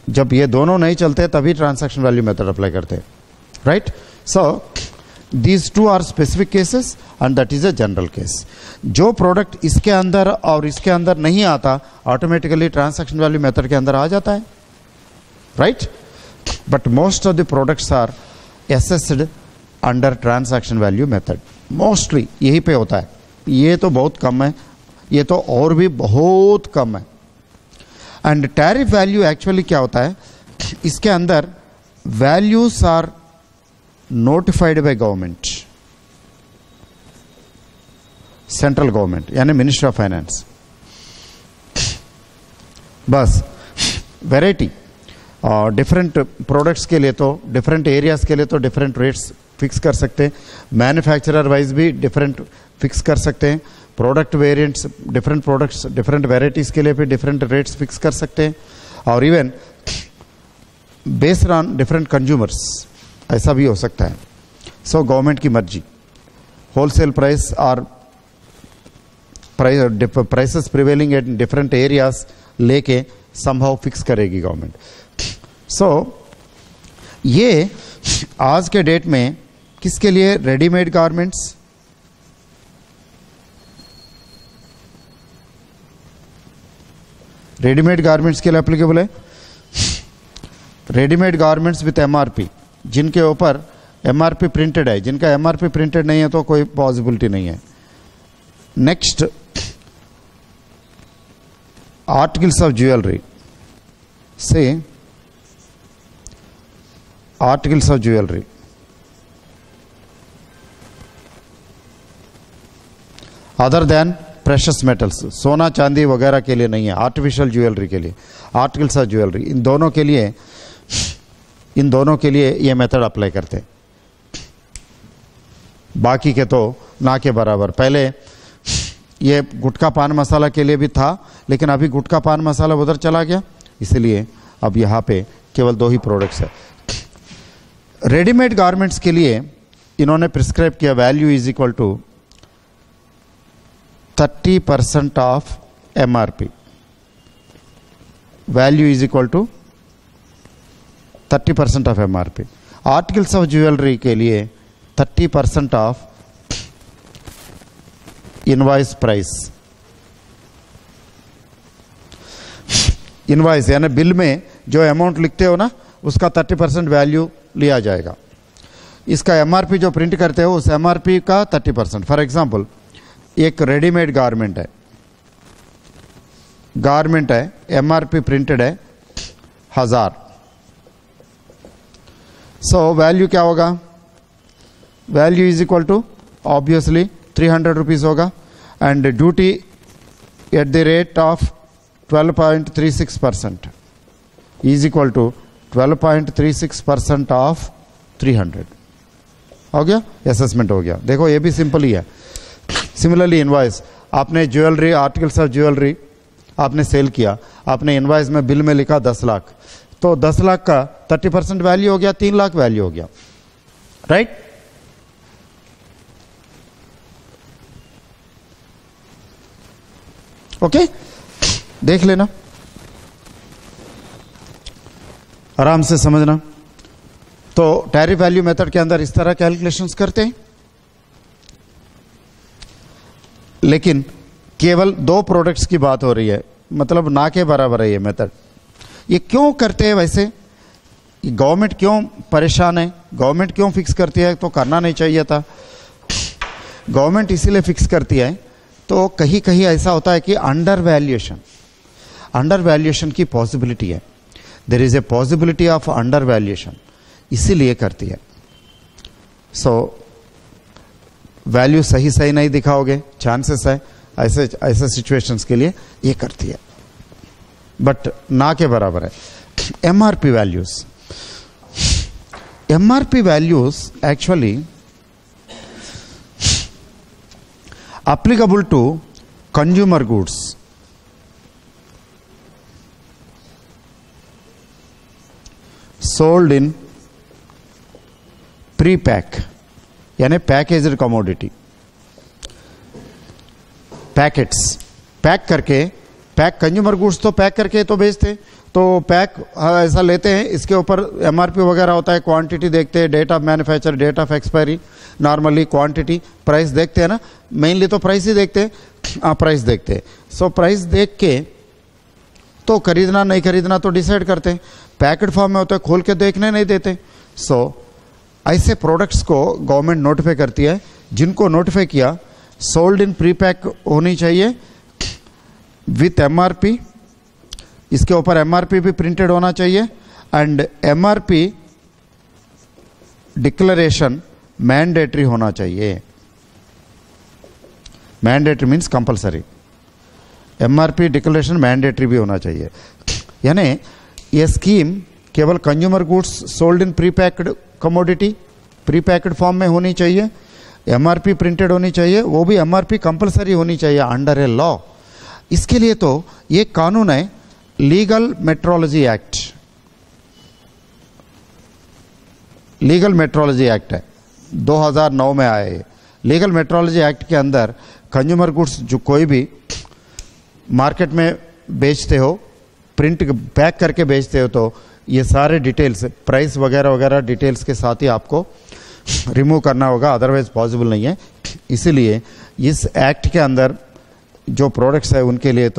जब ये दोनों नहीं चलते तभी ट्रांसैक्शन वैल्यू मेथड अप्लाई करते, right. These two are specific cases and that is a general case. जो प्रोडक्ट इसके अंदर और इसके अंदर नहीं आता ऑटोमेटिकली ट्रांसैक्शन वैल्यू मेथड के अंदर आ जाता है, right. But most of the products are assessed under transaction value method. Mostly यही पे होता है, ये तो बहुत कम है, ये तो और भी बहुत कम है। एंड टैरिफ वैल्यू एक्चुअली क्या होता है, इसके अंदर values are notified by government, central government यानी मिनिस्ट्री ऑफ फाइनेंस। बस वैरायटी और डिफरेंट प्रोडक्ट्स के लिए तो, डिफरेंट एरियाज के लिए तो डिफरेंट रेट्स फिक्स कर सकते हैं। मैन्युफैक्चरर वाइज भी डिफरेंट फिक्स कर सकते हैं। Product variants, different products, different varieties के लिए भी डिफरेंट रेट्स फिक्स कर सकते हैं, और even based on different consumers ऐसा भी हो सकता है। गवर्नमेंट की मर्जी, होलसेल प्राइस और prices prevailing at different areas लेके समहाउ फिक्स करेगी गवर्नमेंट। ये आज के डेट में किसके लिए? रेडीमेड गारमेंट्स, रेडीमेड गारमेंट्स के लिए एप्लीकेबल है। रेडीमेड गारमेंट्स विथ एमआरपी, जिनके ऊपर एमआरपी प्रिंटेड है। जिनका एमआरपी प्रिंटेड नहीं है तो कोई पॉसिबिलिटी नहीं है। नेक्स्ट, आर्टिकल्स ऑफ ज्वेलरी से articles of jewellery, other than precious metals, सोना चांदी वगैरह के लिए नहीं है, आर्टिफिशियल ज्वेलरी के लिए, आर्टिकल्स ऑफ ज्वेलरी, इन दोनों के लिए ये मेथड अप्लाई करते हैं। बाकी के तो ना के बराबर। पहले ये गुटखा पान मसाला के लिए भी था, लेकिन अभी गुटखा पान मसाला उधर चला गया, इसलिए अब यहाँ पे केवल 2 ही प्रोडक्ट्स है। रेडीमेड गारमेंट्स के लिए इन्होंने प्रिस्क्राइब किया value is equal to 30% of MRP. Value is equal to 30% of MRP. Articles of jewellery के लिए 30% ऑफ इनवॉइस प्राइस। इनवॉइस यानी बिल में जो अमाउंट लिखते हो ना, उसका 30% वैल्यू लिया जाएगा। इसका एमआरपी जो प्रिंट करते हो उस एमआरपी का 30%। फॉर एग्जांपल, एक रेडीमेड गारमेंट है, एमआरपी प्रिंटेड है 1000। वैल्यू क्या होगा? Value is equal to obviously 300 rupees होगा, and duty at the rate of 12.36% is equal to 12.36% of 300 हो गया, असेसमेंट हो गया। देखो ये भी सिंपल ही है। सिमिलरली इनवॉइस, आपने ज्वेलरी, आर्टिकल्स ऑफ ज्वेलरी आपने सेल किया, आपने इनवॉइस में बिल में लिखा 10 लाख, तो 10 लाख का 30% वैल्यू हो गया, 3 लाख वैल्यू हो गया, राइट? ओके, देख लेना, आराम से समझना। तो टैरिफ वैल्यू मेथड के अंदर इस तरह कैलकुलेशंस करते हैं, लेकिन केवल 2 प्रोडक्ट्स की बात हो रही है, मतलब ना के बराबर है ये मेथड। ये क्यों करते हैं वैसे? गवर्नमेंट क्यों परेशान है? गवर्नमेंट क्यों फिक्स करती है? तो करना नहीं चाहिए था। गवर्नमेंट इसीलिए फिक्स करती है, तो कहीं कहीं ऐसा होता है कि अंडर वैल्यूएशन की पॉसिबिलिटी है, there is a possibility of under valuation, इसीलिए करती है। सो वैल्यू सही नहीं दिखाओगे, चांसेस है ऐसे सिचुएशंस के लिए ये करती है, बट ना के बराबर है। MRP values actually applicable to consumer goods sold in pre-pack यानी पैकेज्ड कमोडिटी, पैकेट्स पैक करके, पैक कंज्यूमर गुड्स तो पैक करके तो बेचते, तो पैक ऐसा लेते हैं, इसके ऊपर एमआरपी वगैरह होता है, क्वांटिटी देखते हैं, date of manufacture, date of expiry, normally quantity, price देखते हैं ना, मेनली तो प्राइस ही देखते हैं, प्राइस देखते हैं। सो प्राइस देख के तो खरीदना नहीं खरीदना तो डिसाइड करते हैं। पैकेट फॉर्म में होता है, खोल के देखने नहीं देते। सो ऐसे प्रोडक्ट्स को गवर्नमेंट नोटिफाई करती है, जिनको नोटिफाई किया सोल्ड इन प्री पैक होनी चाहिए विथ एमआरपी, इसके ऊपर एमआरपी भी प्रिंटेड होना चाहिए, एंड एमआरपी डिक्लेरेशन मैंडेटरी होना चाहिए। Mandatory means compulsory, MRP declaration mandatory भी होना चाहिए। यानी ये स्कीम केवल consumer goods sold in pre packed commodity, pre packed form में होनी चाहिए, एमआरपी प्रिंटेड होनी चाहिए, वो भी एमआरपी कंपलसरी होनी चाहिए अंडर ए लॉ। इसके लिए तो ये कानून है legal metrology act, legal metrology act है, 2009 में आया है। लीगल मेट्रोलॉजी एक्ट के अंदर कंज्यूमर गुड्स जो कोई भी मार्केट में बेचते हो, प्रिंट पैक करके बेचते हो, तो ये सारे डिटेल्स, प्राइस वगैरह वगैरह डिटेल्स के साथ ही आपको रिमूव करना होगा, अदरवाइज पॉसिबल नहीं है। इसीलिए इस एक्ट के अंदर जो प्रोडक्ट्स है उनके लिए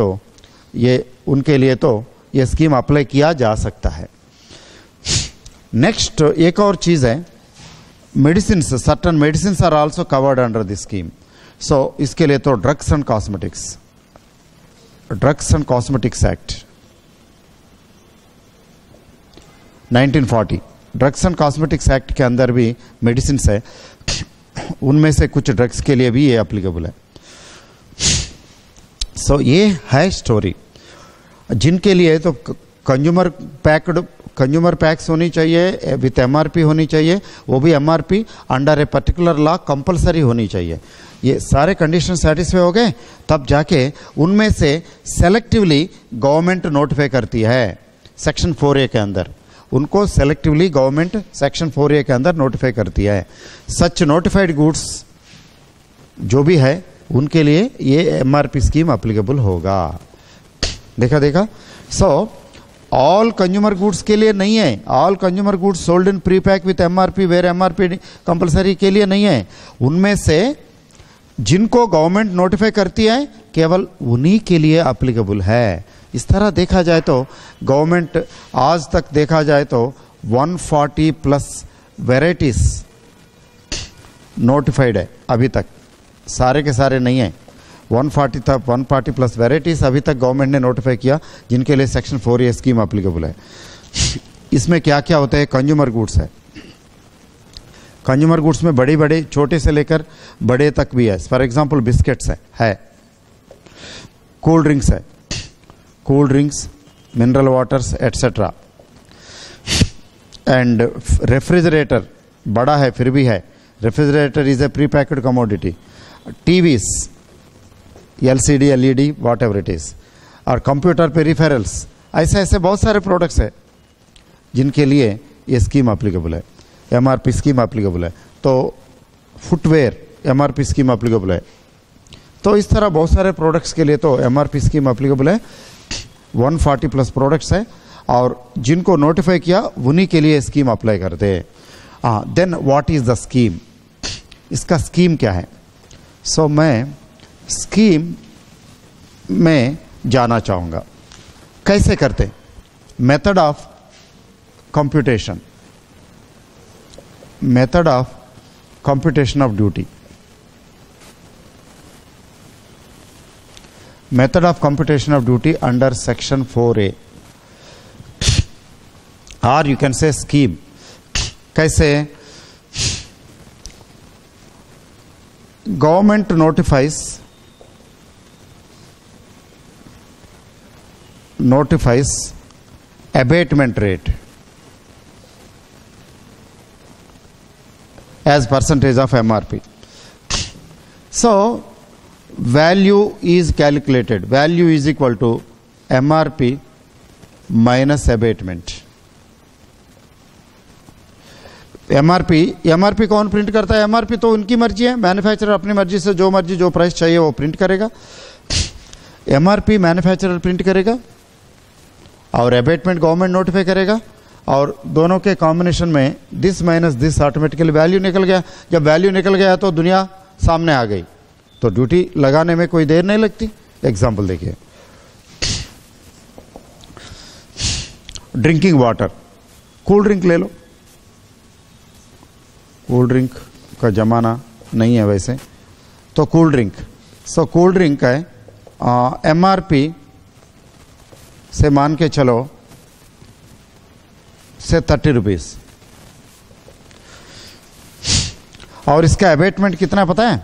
तो ये स्कीम अप्लाई किया जा सकता है। नेक्स्ट एक और चीज़ है, medicine, certain medicine are also covered under this scheme. So इसके लिए तो drugs and cosmetics act 1940, drugs and cosmetics act के अंदर भी मेडिसिन है, उनमें से कुछ ड्रग्स के लिए भी ये एप्लीकेबल है। सो ये है स्टोरी, जिनके लिए तो कंज्यूमर पैक्स होनी चाहिए विथ एमआरपी होनी चाहिए, वो भी MRP under a particular law compulsory होनी चाहिए। ये सारे कंडीशन सेटिस्फाई हो गए, तब जाके उनमें से सेलेक्टिवली गवर्नमेंट नोटिफाई करती है सेक्शन 4A के अंदर, उनको सेलेक्टिवली गवर्नमेंट सेक्शन 4A के अंदर नोटिफाई करती है। सच नोटिफाइड गुड्स जो भी है उनके लिए ये एमआरपी स्कीम अप्लीकेबल होगा। देखा। सो ऑल कंज्यूमर गुड्स के लिए नहीं है, all consumer goods sold in pre pack with MRP where MRP compulsory के लिए नहीं है। उनमें से जिनको गवर्नमेंट नोटिफाई करती है केवल उन्हीं के लिए अप्लीकेबल है। इस तरह देखा जाए तो गवर्नमेंट आज तक देखा जाए तो 140 प्लस वेराइटीज नोटिफाइड है अभी तक, सारे के सारे नहीं है। 140 प्लस वेराइटीज अभी तक गवर्नमेंट ने नोटिफाई किया, जिनके लिए सेक्शन 4A स्कीम अप्लीकेबल है। इसमें क्या क्या होता है? कंज्यूमर गुड्स है, कंज्यूमर गुड्स में बड़ी बड़े छोटे से लेकर बड़े तक भी है. फॉर एग्जांपल बिस्किट्स है कोल्ड ड्रिंक्स है, cold drinks, mineral waters etcetera. And refrigerator बड़ा है फिर भी है. Refrigerator is a pre packed commodity. TVs, LCD, LED, what ever it is. और कंप्यूटर पेरिफेरल्स, ऐसे ऐसे बहुत सारे प्रोडक्ट्स है जिनके लिए ये स्कीम एप्लीकेबल है, एमआरपी स्कीम एप्लीकेबल है. तो फुटवेयर एमआरपी स्कीम एप्लीकेबल है. तो इस तरह बहुत सारे प्रोडक्ट्स के लिए तो एमआरपी स्कीम एप्लीकेबल है. 140 प्लस प्रोडक्ट्स है और जिनको नोटिफाई किया उन्हीं के लिए स्कीम अप्लाई करते हैं. Then what is the scheme, इसका स्कीम क्या है. सो मैं स्कीम में जाना चाहूँगा. कैसे करते, method of computation, method of computation of duty. Method of computation of duty under section 4A और यू कैन से स्कीम. कैसे, government notifies abatement rate as percentage of MRP. So value is calculated, value is equal to MRP minus abatement. MRP कौन print करता है. MRP तो उनकी मर्जी है, मैन्युफैक्चरर अपनी मर्जी से जो मर्जी जो प्राइस चाहिए वो प्रिंट करेगा. एमआरपी मैन्युफैक्चरर प्रिंट करेगा और एबेटमेंट गवर्नमेंट नोटिफाई करेगा और दोनों के कॉम्बिनेशन में this minus this automatically value निकल गया. जब वैल्यू निकल गया तो दुनिया सामने आ गई. तो ड्यूटी लगाने में कोई देर नहीं लगती. एग्जाम्पल देखिए, ड्रिंकिंग वाटर, कूल ड्रिंक ले लो. कूल ड्रिंक का जमाना नहीं है वैसे, तो cool drink. So cool drink है एमआरपी से मान के चलो से 30 रुपीज और इसका एबेटमेंट कितना पता है.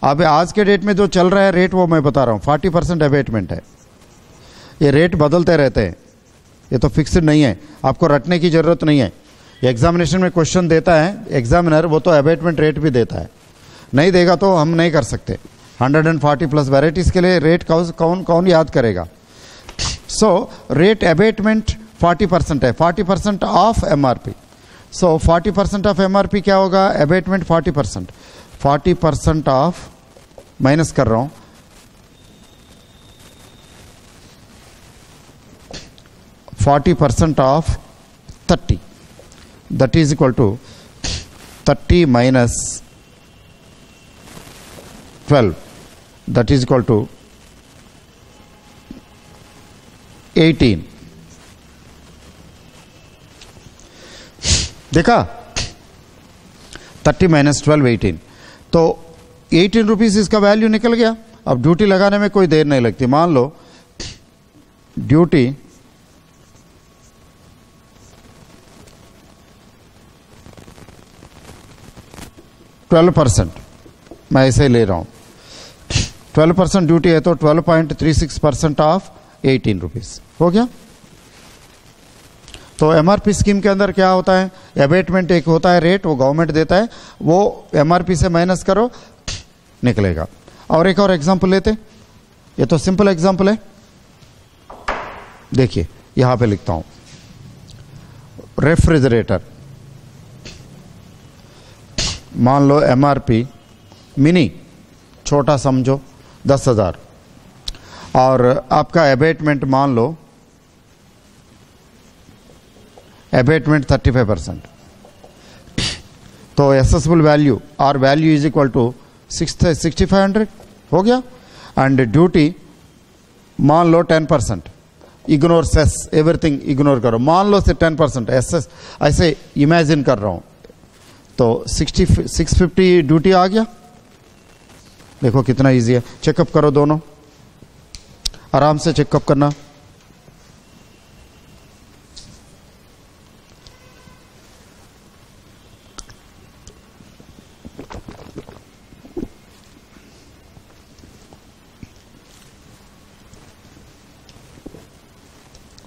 अब आज के डेट में जो चल रहा है रेट वो मैं बता रहा हूँ, 40% एबेटमेंट है. ये रेट बदलते रहते हैं, ये तो फिक्स्ड नहीं है, आपको रटने की जरूरत नहीं है. एग्जामिनेशन में क्वेश्चन देता है एग्जामिनर, वो तो एबेटमेंट रेट भी देता है. नहीं देगा तो हम नहीं कर सकते. 140 प्लस वैराइटीज के लिए रेट कौन याद करेगा. सो रेट एबेटमेंट 40% है, 40% of MRP. So 40% of MRP क्या होगा, एबेटमेंट 40%. 40% ऑफ, माइनस कर रहा हूं, 40% of 30, that is equal to 30 minus 12, that is equal to 18. देखा, 30 minus 12 18. तो 18 रुपीज इसका वैल्यू निकल गया. अब ड्यूटी लगाने में कोई देर नहीं लगती. मान लो ड्यूटी 12%, मैं ऐसे ही ले रहा हूं. 12% ड्यूटी है तो 12.36% ऑफ 18 रुपीज हो गया. तो एमआरपी स्कीम के अंदर क्या होता है, एबेटमेंट एक होता है रेट, वो गवर्नमेंट देता है, वो एमआरपी से माइनस करो निकलेगा. और एक और एग्जांपल लेते, ये तो सिंपल एग्जांपल है. देखिए यहां पे लिखता हूं, रेफ्रिजरेटर, मान लो एमआरपी मिनी, छोटा समझो 10,000 और आपका एबेटमेंट मान लो एबेटमेंट 35%. तो एसेसिबल वैल्यू और वैल्यू इज इक्वल टू 6,500 हो गया. एंड ड्यूटी मान लो 10%, इग्नोर सेस, एवरीथिंग इग्नोर करो, मान लो से 10% एसेस, ऐसे इमेजिन कर रहा हूं. तो 650 ड्यूटी आ गया. देखो कितना इजी है. चेकअप करो, दोनों आराम से चेकअप करना.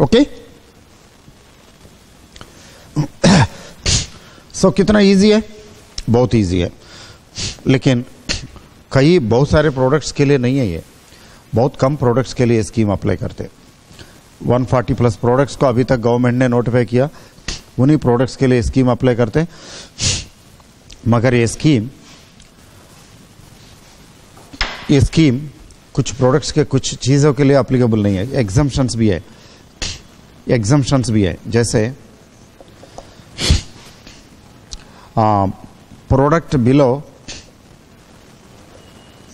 ओके। सो कितना इजी है, बहुत इजी है, लेकिन कई बहुत सारे प्रोडक्ट्स के लिए नहीं है ये, बहुत कम प्रोडक्ट्स के लिए स्कीम अप्लाई करते। 140 प्लस प्रोडक्ट्स को अभी तक गवर्नमेंट ने नोटिफाई किया, उन्हीं प्रोडक्ट्स के लिए स्कीम अप्लाई करते। मगर ये स्कीम कुछ प्रोडक्ट्स के कुछ चीज़ों के लिए अप्लीकेबल नहीं है, एग्जम्पशंस भी है। जैसे प्रोडक्ट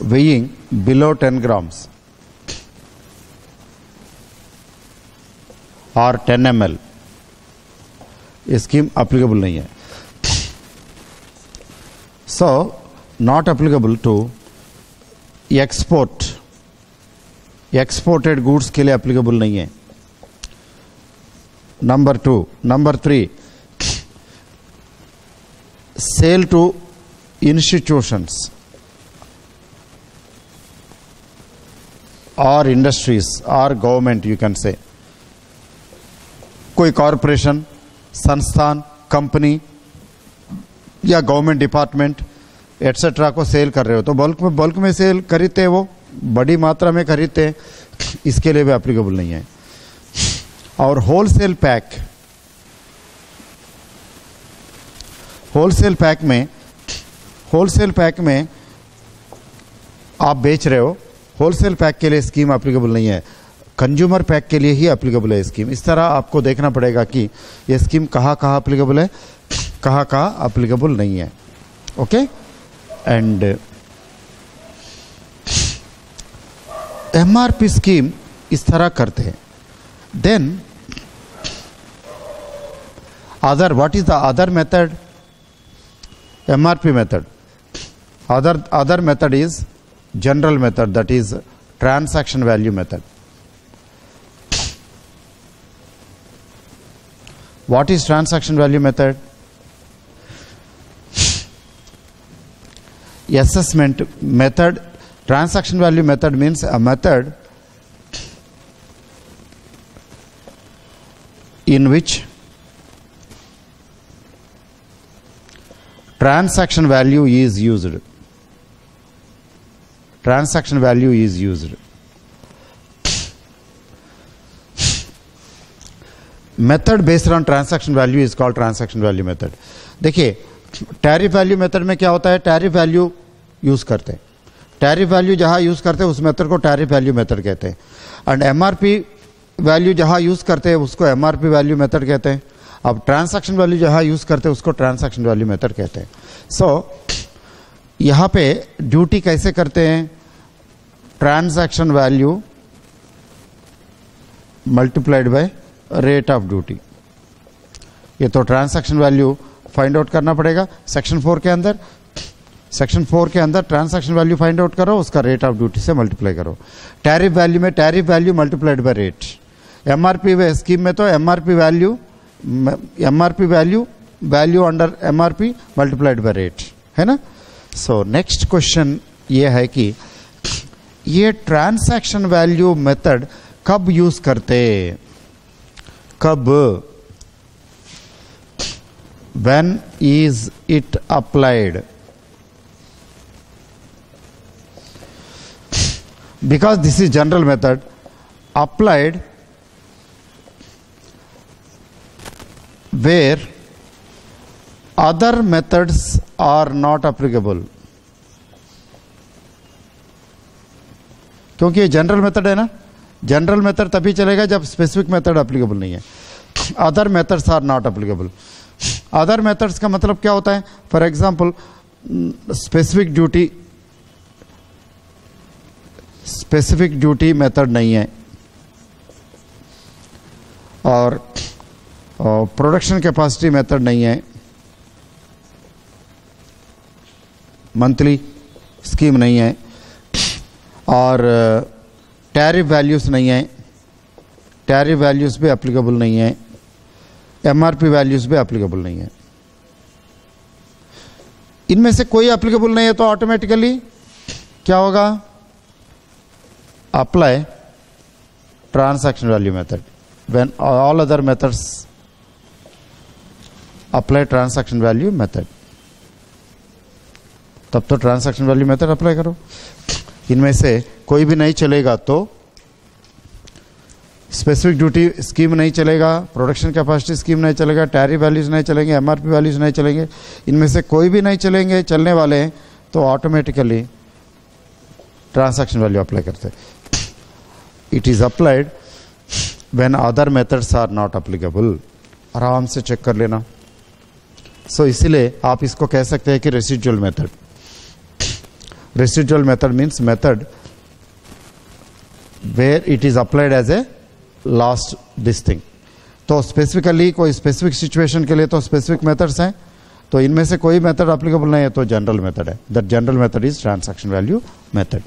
weighing below 10 grams और 10 ml स्कीम अप्लीकेबल नहीं है। So not applicable to exported goods के लिए अप्लीकेबल नहीं है। नंबर 3 सेल टू इंस्टीट्यूशंस और इंडस्ट्रीज और गवर्नमेंट, यू कैन से कोई कॉरपोरेशन, संस्थान, कंपनी या गवर्नमेंट डिपार्टमेंट एटसेट्रा को सेल कर रहे हो तो बल्क में सेल खरीदते हैं, वो बड़ी मात्रा में खरीदते हैं, इसके लिए भी एप्लीकेबल नहीं है। और होलसेल पैक में आप बेच रहे हो, होलसेल पैक के लिए स्कीम एप्लीकेबल नहीं है, कंज्यूमर पैक के लिए ही एप्लीकेबल है स्कीम। इस तरह आपको देखना पड़ेगा कि ये स्कीम कहाँ एप्लीकेबल है, कहाँ एप्लीकेबल नहीं है। ओके, एंड एमआरपी स्कीम इस तरह करते हैं। Then what is the other method? MRP method, other method is general method, that is transaction value method. What is transaction value method? Assessment method. Transaction value method means a method in which transaction value is used. Transaction value is used. Method based on transaction value is called transaction value method. देखिए tariff value method में क्या होता है, tariff value use करते हैं, tariff value जहां use करते हैं उस मेथड को टैरिफ वैल्यू मेथड कहते हैं। एंड एमआरपी वैल्यू जहां यूज करते हैं उसको एमआरपी वैल्यू मेथड कहते हैं। अब ट्रांसैक्शन वैल्यू जहां यूज करते हैं उसको ट्रांसैक्शन वैल्यू मेथड कहते हैं। सो यहाँ पे ड्यूटी कैसे करते हैं, transaction value multiplied by rate of duty. ये तो ट्रांजैक्शन वैल्यू फाइंड आउट करना पड़ेगा सेक्शन 4 के अंदर। सेक्शन 4 के अंदर ट्रांजैक्शन वैल्यू फाइंड आउट करो, उसका रेट ऑफ ड्यूटी से मल्टीप्लाई करो। टैरिफ वैल्यू में tariff value multiplied by rate. MRP scheme में तो MRP value under MRP multiplied by rate, है ना। सो नेक्स्ट क्वेश्चन ये है कि ये ट्रांजैक्शन वैल्यू मेथड कब यूज करते, कब, when is it applied? Because this is general method, applied where other methods are not applicable. क्योंकि ये जनरल मेथड है ना, जनरल मेथड तभी चलेगा जब स्पेसिफिक मेथड एप्लीकेबल नहीं है। Other methods are not applicable. Other methods का मतलब क्या होता है, for example specific duty method नहीं है और प्रोडक्शन कैपेसिटी मेथड नहीं है, मंथली स्कीम नहीं है और टैरिफ वैल्यूज नहीं है, टैरिफ वैल्यूज भी एप्लीकेबल नहीं है, एमआरपी वैल्यूज भी एप्लीकेबल नहीं है। इनमें से कोई एप्लीकेबल नहीं है तो ऑटोमेटिकली क्या होगा, apply transaction value method. when all other methods apply transaction value method. तब तो ट्रांजैक्शन वैल्यू मेथड अप्लाई करो। इनमें से कोई भी नहीं चलेगा तो स्पेसिफिक ड्यूटी स्कीम नहीं चलेगा, प्रोडक्शन कैपेसिटी स्कीम नहीं चलेगा, टैरिफ वैल्यूज नहीं चलेंगे, एमआरपी वैल्यूज नहीं चलेंगे। इनमें से कोई भी नहीं चलेंगे, चलने वाले हैं तो ऑटोमेटिकली ट्रांजैक्शन वैल्यू अप्लाई करते हैं। It is applied when other methods are not applicable. आराम से चेक कर लेना। सो इसीलिए आप इसको कह सकते हैं कि residual method. Residual method means method where it is applied as a last this thing. तो स्पेसिफिकली कोई स्पेसिफिक सिचुएशन के लिए तो स्पेसिफिक मेथड्स हैं, तो इनमें से कोई मेथड अप्लीकेबल नहीं है तो जनरल मेथड है। That general method is transaction value method.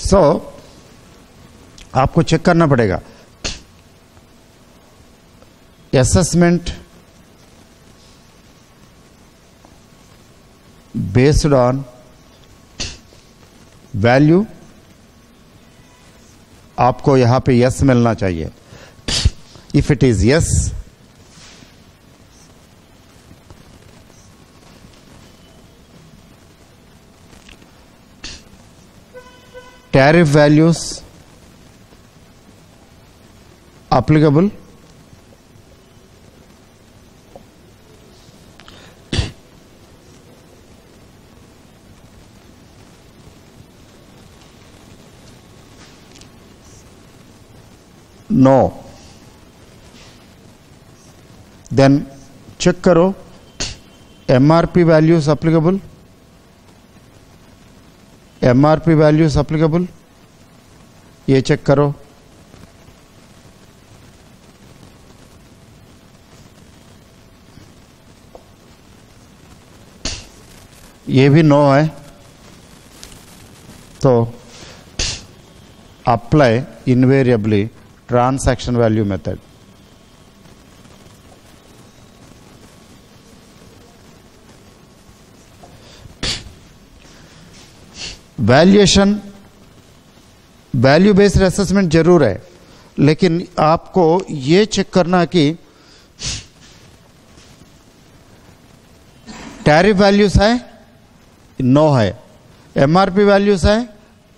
So आपको चेक करना पड़ेगा assessment based on value। आपको यहां पे yes मिलना चाहिए। if it is yes, tariff values applicable, no. Then check करो MRP values applicable, MRP values applicable, ये चेक करो। ये भी नो है तो apply invariably transaction value method. Valuation value based assessment जरूर है, लेकिन आपको ये चेक करना कि टैरिफ वैल्यूज है, नो है, एमआरपी वैल्यूज है,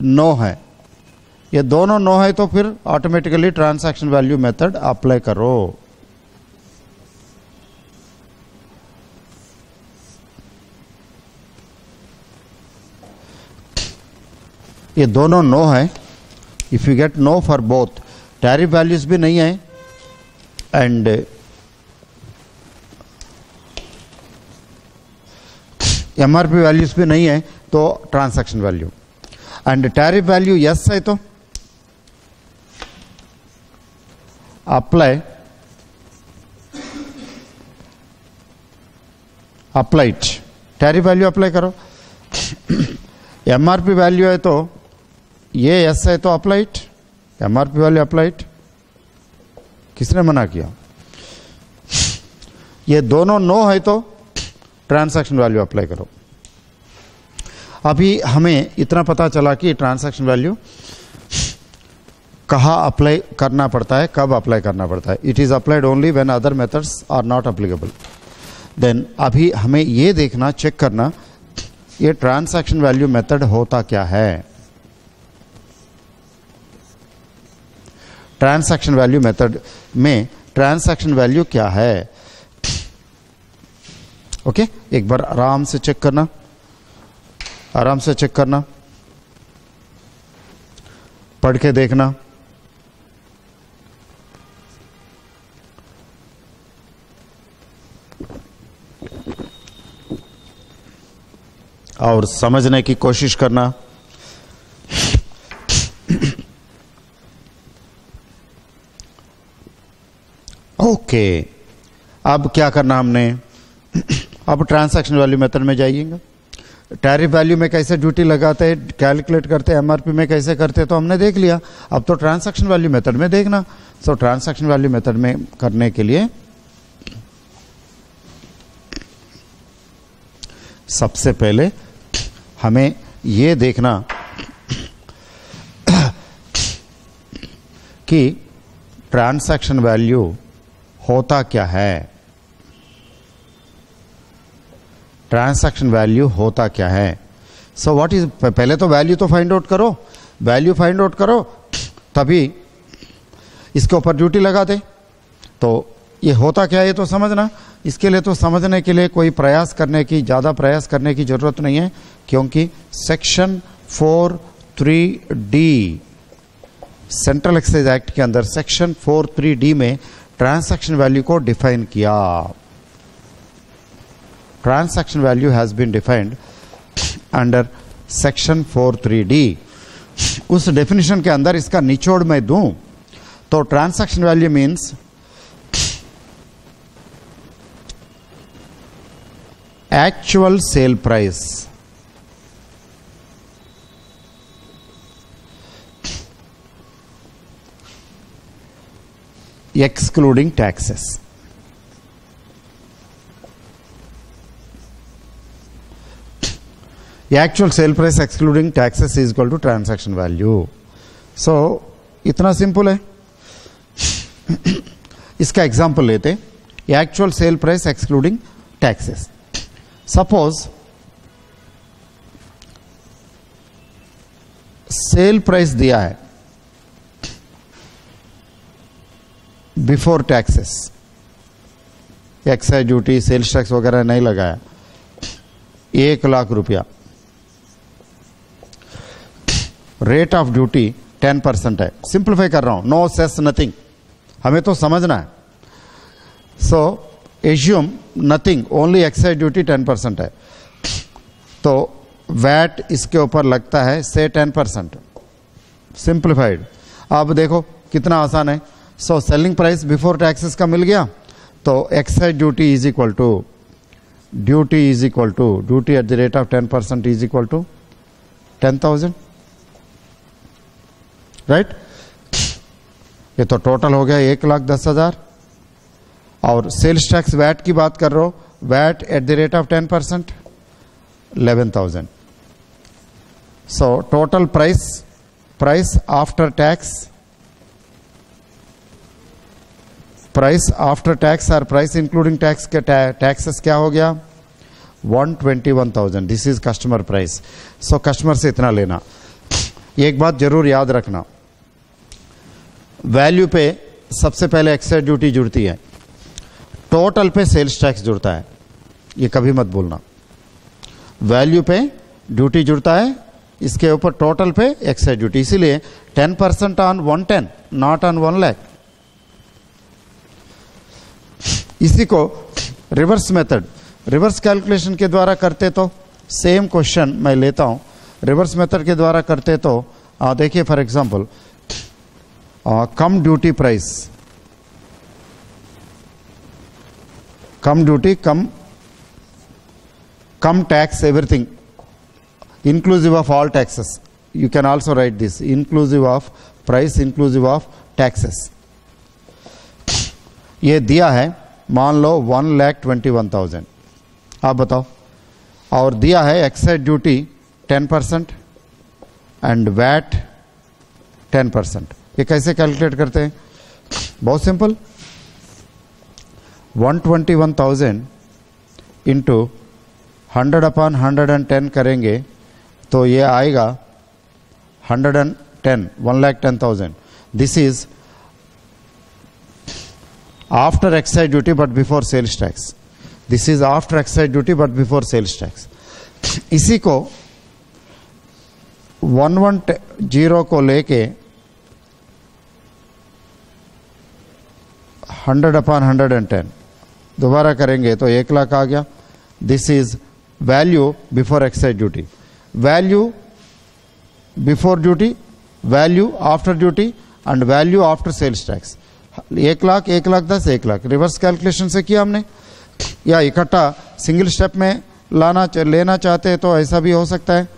नो है। ये दोनों नो है तो फिर automatically transaction value method apply करो। ये दोनों नो है। If you get no for both, tariff values भी नहीं है एंड एमआरपी वैल्यूज भी नहीं है तो transaction value, and tariff value yes है तो अप्लाइड टैरिफ वैल्यू अप्लाई करो। एमआरपी वैल्यू है तो ये यस है तो अप्लाइड, एमआरपी वैल्यू अप्लाइड। किसने मना किया? ये दोनों नो है तो ट्रांजैक्शन वैल्यू अप्लाई करो। अभी हमें इतना पता चला कि ट्रांजैक्शन वैल्यू कहाँ अप्लाई करना पड़ता है, कब अप्लाई करना पड़ता है। It is applied only when other methods are not applicable. Then अभी हमें ये देखना, चेक करना ये ट्रांजैक्शन वैल्यू मेथड होता क्या है। ट्रांजैक्शन वैल्यू मेथड में ट्रांजैक्शन वैल्यू क्या है। ओके, एक बार आराम से चेक करना, आराम से चेक करना, पढ़ के देखना। और समझने की कोशिश करना। ओके, अब क्या करना हमने, अब ट्रांजैक्शन वैल्यू मेथड में जाइएगा। टैरिफ वैल्यू में कैसे ड्यूटी लगाते हैं, कैलकुलेट करते हैं, एमआरपी में कैसे करते हैं तो हमने देख लिया। अब तो ट्रांजैक्शन वैल्यू मेथड में देखना। सो ट्रांजैक्शन वैल्यू मेथड में करने के लिए सबसे पहले हमें ये देखना कि ट्रांसैक्शन वैल्यू होता क्या है। ट्रांसैक्शन वैल्यू होता क्या है? सो व्हाट इज, पहले तो वैल्यू तो फाइंड आउट करो, वैल्यू फाइंड आउट करो तभी इसके ऊपर ड्यूटी लगा दे। तो ये होता क्या है ये तो समझना। इसके लिए तो समझने के लिए कोई प्रयास करने की, ज़्यादा प्रयास करने की ज़रूरत नहीं है, क्योंकि section 4(3)D central excise act के अंदर सेक्शन 4(3)D में ट्रांसैक्शन वैल्यू को डिफाइन किया। Transaction value has been defined under section 4(3)D। उस डेफिनेशन के अंदर इसका निचोड़ मैं दूं तो transaction value means actual sale price excluding taxes. The actual sale price excluding taxes is equal to transaction value. So इतना सिंपल है। इसका एग्जाम्पल लेते हैं, actual sale price excluding taxes. Suppose sale price दिया है before taxes, excise duty sales tax वगैरह नहीं लगाया, 1,00,000 रुपया। रेट ऑफ ड्यूटी 10% है। सिंप्लीफाई कर रहा हूं, नो सेस नथिंग, हमें तो समझना है। So assume nothing, only excise duty 10% है, तो वैट इसके ऊपर लगता है से 10%। सिंप्लीफाइड। अब देखो कितना आसान है। So selling price before taxes का मिल गया, तो excise duty is equal to duty at the rate of 10% is equal to 10,000, right. ये तो टोटल हो गया 1,10,000। और सेल्स टैक्स वैट की बात कर रहे हो, VAT at the rate of 10% 11,000। So total price after tax, price after tax और प्राइस इंक्लूडिंग टैक्स के टैक्सेस क्या हो गया 121,000। This is customer price. So customer से इतना लेना। एक बात जरूर याद रखना, वैल्यू पे सबसे पहले एक्साइज ड्यूटी जुड़ती है, टोटल पे सेल्स टैक्स जुड़ता है, ये कभी मत भूलना। वैल्यू पे ड्यूटी जुड़ता है, इसके ऊपर टोटल पे एक्साइज ड्यूटी, इसीलिए 10% ऑन 110 नॉट ऑन 1,00,000। इसी को रिवर्स मेथड, रिवर्स कैलकुलेशन के द्वारा करते तो सेम क्वेश्चन मैं लेता हूं, रिवर्स मेथड के द्वारा करते तो देखिए for example come duty price, come duty come tax everything inclusive of all taxes. You can also write this inclusive of price, inclusive of taxes. ये दिया है, मान लो 1,21,000। आप बताओ। और दिया है एक्साइज ड्यूटी 10% एंड वैट 10%। ये कैसे कैलकुलेट करते हैं? बहुत सिंपल, 121,000 इंटू 100/110 करेंगे तो ये आएगा 110, 1,10,000। This is after excise duty but before sales tax. This is after excise duty but before sales tax. इसी को 110 को लेके 100/110 दोबारा करेंगे तो 1,00,000 आ गया। This is value before excise duty, value before duty, value after duty and value after sales tax. 1,00,000, 1,10,000, 1,00,000 reverse calculation से किया हमने, या इकट्ठा सिंगल स्टेप में लेना चाहते हैं तो ऐसा भी हो सकता है।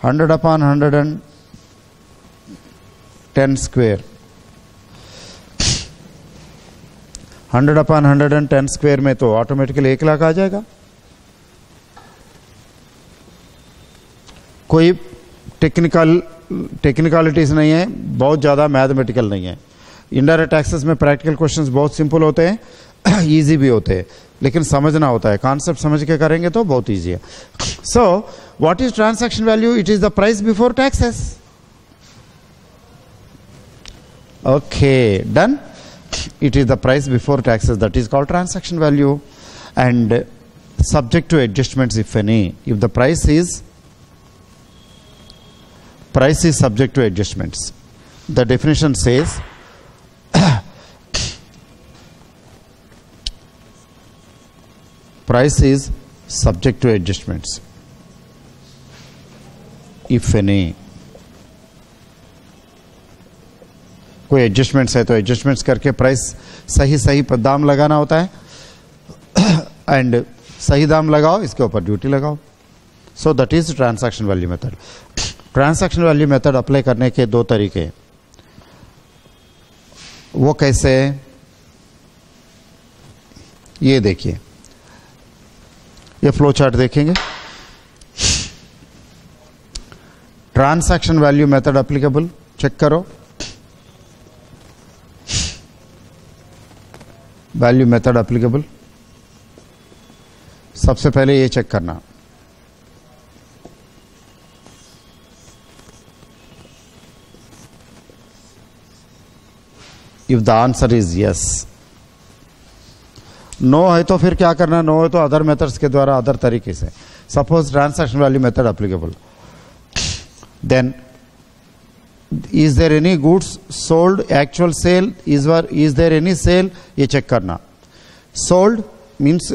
100/110 स्क्वेयर, 100/110 स्क्वेयर में तो ऑटोमेटिकली 1,00,000 आ जाएगा। कोई टेक्निकलिटीज नहीं है, बहुत ज़्यादा मैथमेटिकल नहीं है। इनडायरेक्ट टैक्सेस में प्रैक्टिकल क्वेश्चंस बहुत सिंपल होते हैं, इजी भी होते हैं, लेकिन समझना होता है। कॉन्सेप्ट समझ के करेंगे तो बहुत इजी है। So what is transaction value? It is the price before taxes. Okay, done. It is the price before taxes, that is called transaction value, and subject to adjustments if any. If the price is subject to adjustments, the definition says price is subject to adjustments if any. कोई adjustments है तो adjustments करके price सही दाम लगाना होता है, and सही दाम लगाओ, इसके ऊपर ड्यूटी लगाओ। So that is transaction value method. Transaction value method apply करने के दो तरीके। वो कैसे? ये देखिए, ये फ्लो चार्ट देखेंगे। Transaction value method applicable, check करो। वैल्यू मेथड एप्लीकेबल, सबसे पहले ये चेक करना। If the answer is yes, no है तो फिर क्या करना? नो है तो अदर मेथड्स के द्वारा, अदर तरीके से। Suppose transaction value method applicable, then is there any goods sold, actual sale, is there any sale? ये चेक करना। sold means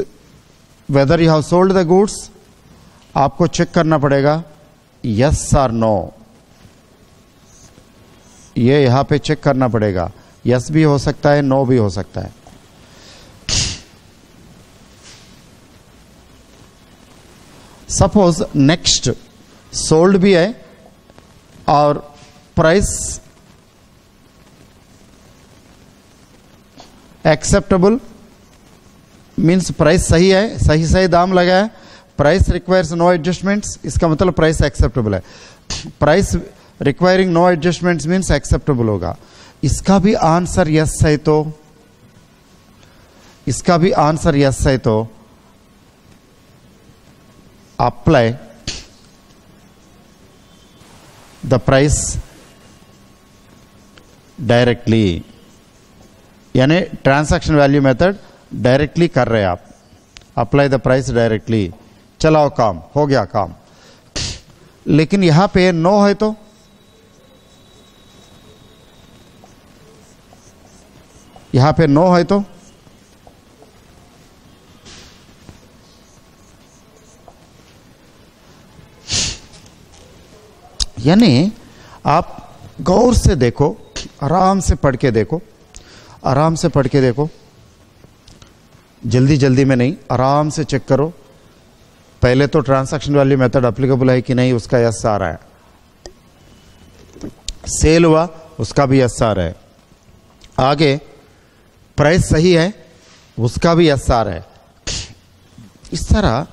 whether you have sold the goods, आपको चेक करना पड़ेगा yes or no। ये यहां पे चेक करना पड़ेगा, yes भी हो सकता है, no भी हो सकता है। सपोज नेक्स्ट सोल्ड भी है और प्राइस एक्सेप्टेबल मीन्स प्राइस सही है, सही दाम लगा है। प्राइस रिक्वायर्स नो एडजस्टमेंट्स, इसका मतलब प्राइस एक्सेप्टेबल है। Price requiring no adjustments means acceptable होगा। इसका भी आंसर यस है तो, इसका भी आंसर यस है तो अप्लाई द प्राइस डायरेक्टली, यानी ट्रांजैक्शन वैल्यू मेथड डायरेक्टली कर रहे हैं आप। अप्लाई द प्राइस डायरेक्टली, चलाओ काम, हो गया काम। लेकिन यहां पे नो है तो, यहां पे नो है तो यानी आप गौर से देखो, आराम से पढ़ के देखो, आराम से पढ़ के देखो, जल्दी जल्दी में नहीं, आराम से चेक करो। पहले तो ट्रांजैक्शन वैल्यू मेथड एप्लीकेबल है कि नहीं, उसका यस आ रहा है। सेल हुआ, उसका भी यस आ रहा है। आगे प्राइस सही है, उसका भी यस आ रहा है। इस तरह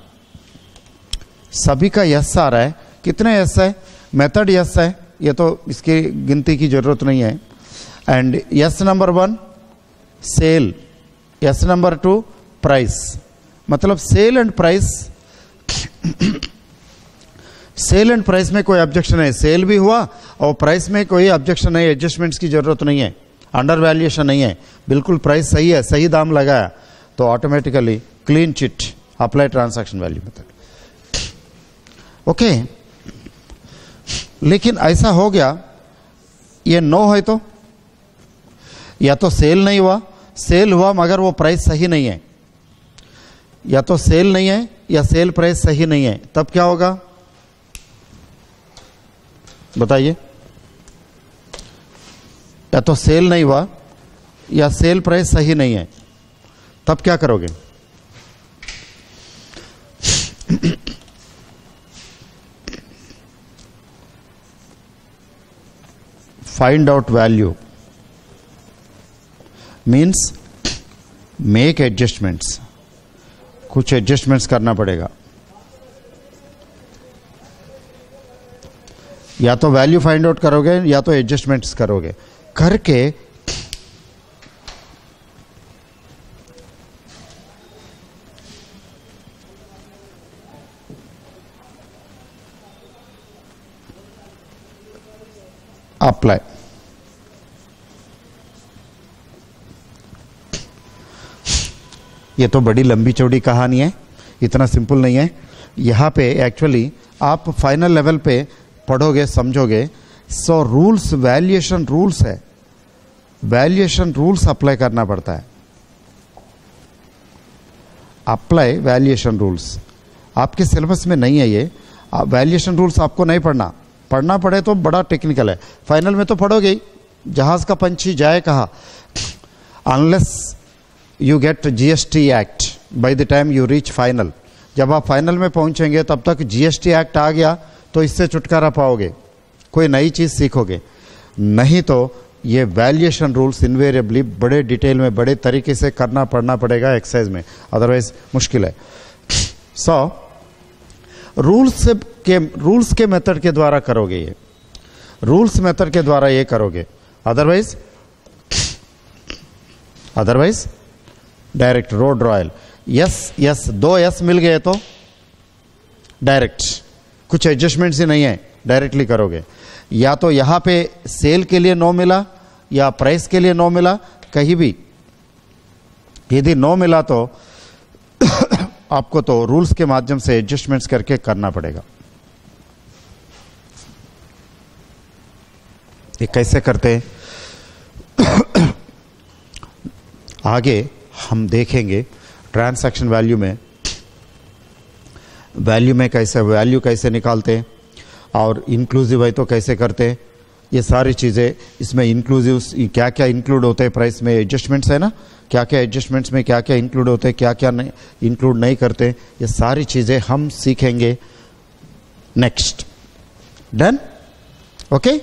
सभी का यस आ रहा है। कितने यस है? मेथड यस है, ये तो इसकी गिनती की जरूरत नहीं है। And yes number 1 sale, yes number 2 price. मतलब sale and price, sale and price में कोई ऑब्जेक्शन है, सेल भी हुआ और प्राइस में कोई ऑब्जेक्शन नहीं, एडजस्टमेंट्स की जरूरत नहीं है, अंडर वैल्यूएशन नहीं है, बिल्कुल प्राइस सही है, सही दाम लगाया तो automatically clean chit, apply transaction value method. Okay, लेकिन ऐसा हो गया ये नो है तो, या तो सेल नहीं हुआ, सेल हुआ मगर वो प्राइस सही नहीं है, या तो सेल नहीं है या सेल प्राइस सही नहीं है, तब क्या होगा बताइए? या तो सेल नहीं हुआ या सेल प्राइस सही नहीं है, तब क्या करोगे? Find out value means make adjustments, कुछ एडजस्टमेंट्स करना पड़ेगा। या तो वैल्यू फाइंड आउट करोगे या तो एडजस्टमेंट्स करोगे, करके अप्लाई। ये तो बड़ी लंबी चौड़ी कहानी है, इतना सिंपल नहीं है। यहाँ पे एक्चुअली आप फाइनल लेवल पे पढ़ोगे, समझोगे। सो रूल्स, वैल्यूएशन रूल्स है, वैल्यूएशन रूल्स अप्लाई करना पड़ता है। अप्लाई वैल्यूएशन रूल्स आपके सिलेबस में नहीं है ये। वैल्यूएशन रूल्स आपको नहीं पढ़ना, पढ़ना पड़े तो बड़ा टेक्निकल है, फाइनल में तो पढ़ोगे ही। जहाज का पंछी जाए कहा, unless you get GST act by the time you reach final. जब आप फाइनल में पहुंचेंगे तब तक जीएसटी एक्ट आ गया तो इससे छुटकारा पाओगे, कोई नई चीज सीखोगे। नहीं तो ये वैल्यूएशन रूल्स इन्वेरिएबली बड़े डिटेल में, बड़े तरीके से करना पड़ना पड़ेगा एक्सरसाइज में, अदरवाइज मुश्किल है। सो रूल्स के मेथड के द्वारा करोगे, ये रूल्स मेथड के द्वारा ये करोगे, otherwise direct road royal. Yes 2 yes मिल गए तो डायरेक्ट, कुछ एडजस्टमेंट्स ही नहीं है, डायरेक्टली करोगे। या तो यहां पे सेल के लिए नो मिला या प्राइस के लिए नो मिला, कहीं भी यदि नो मिला तो आपको तो रूल्स के माध्यम से एडजस्टमेंट्स करके करना पड़ेगा। ये कैसे करते हैं आगे हम देखेंगे। ट्रांसैक्शन वैल्यू में कैसे वैल्यू कैसे निकालते हैं, और इंक्लूसिव है तो कैसे करते हैं, ये सारी चीज़ें इसमें इंक्लूसिव क्या क्या इंक्लूड होते हैं, प्राइस में एडजस्टमेंट्स है ना, क्या क्या एडजस्टमेंट्स में क्या क्या इंक्लूड होते हैं, क्या क्या नहीं इंक्लूड नहीं करते, ये सारी चीज़ें हम सीखेंगे नेक्स्ट। डन? ओके।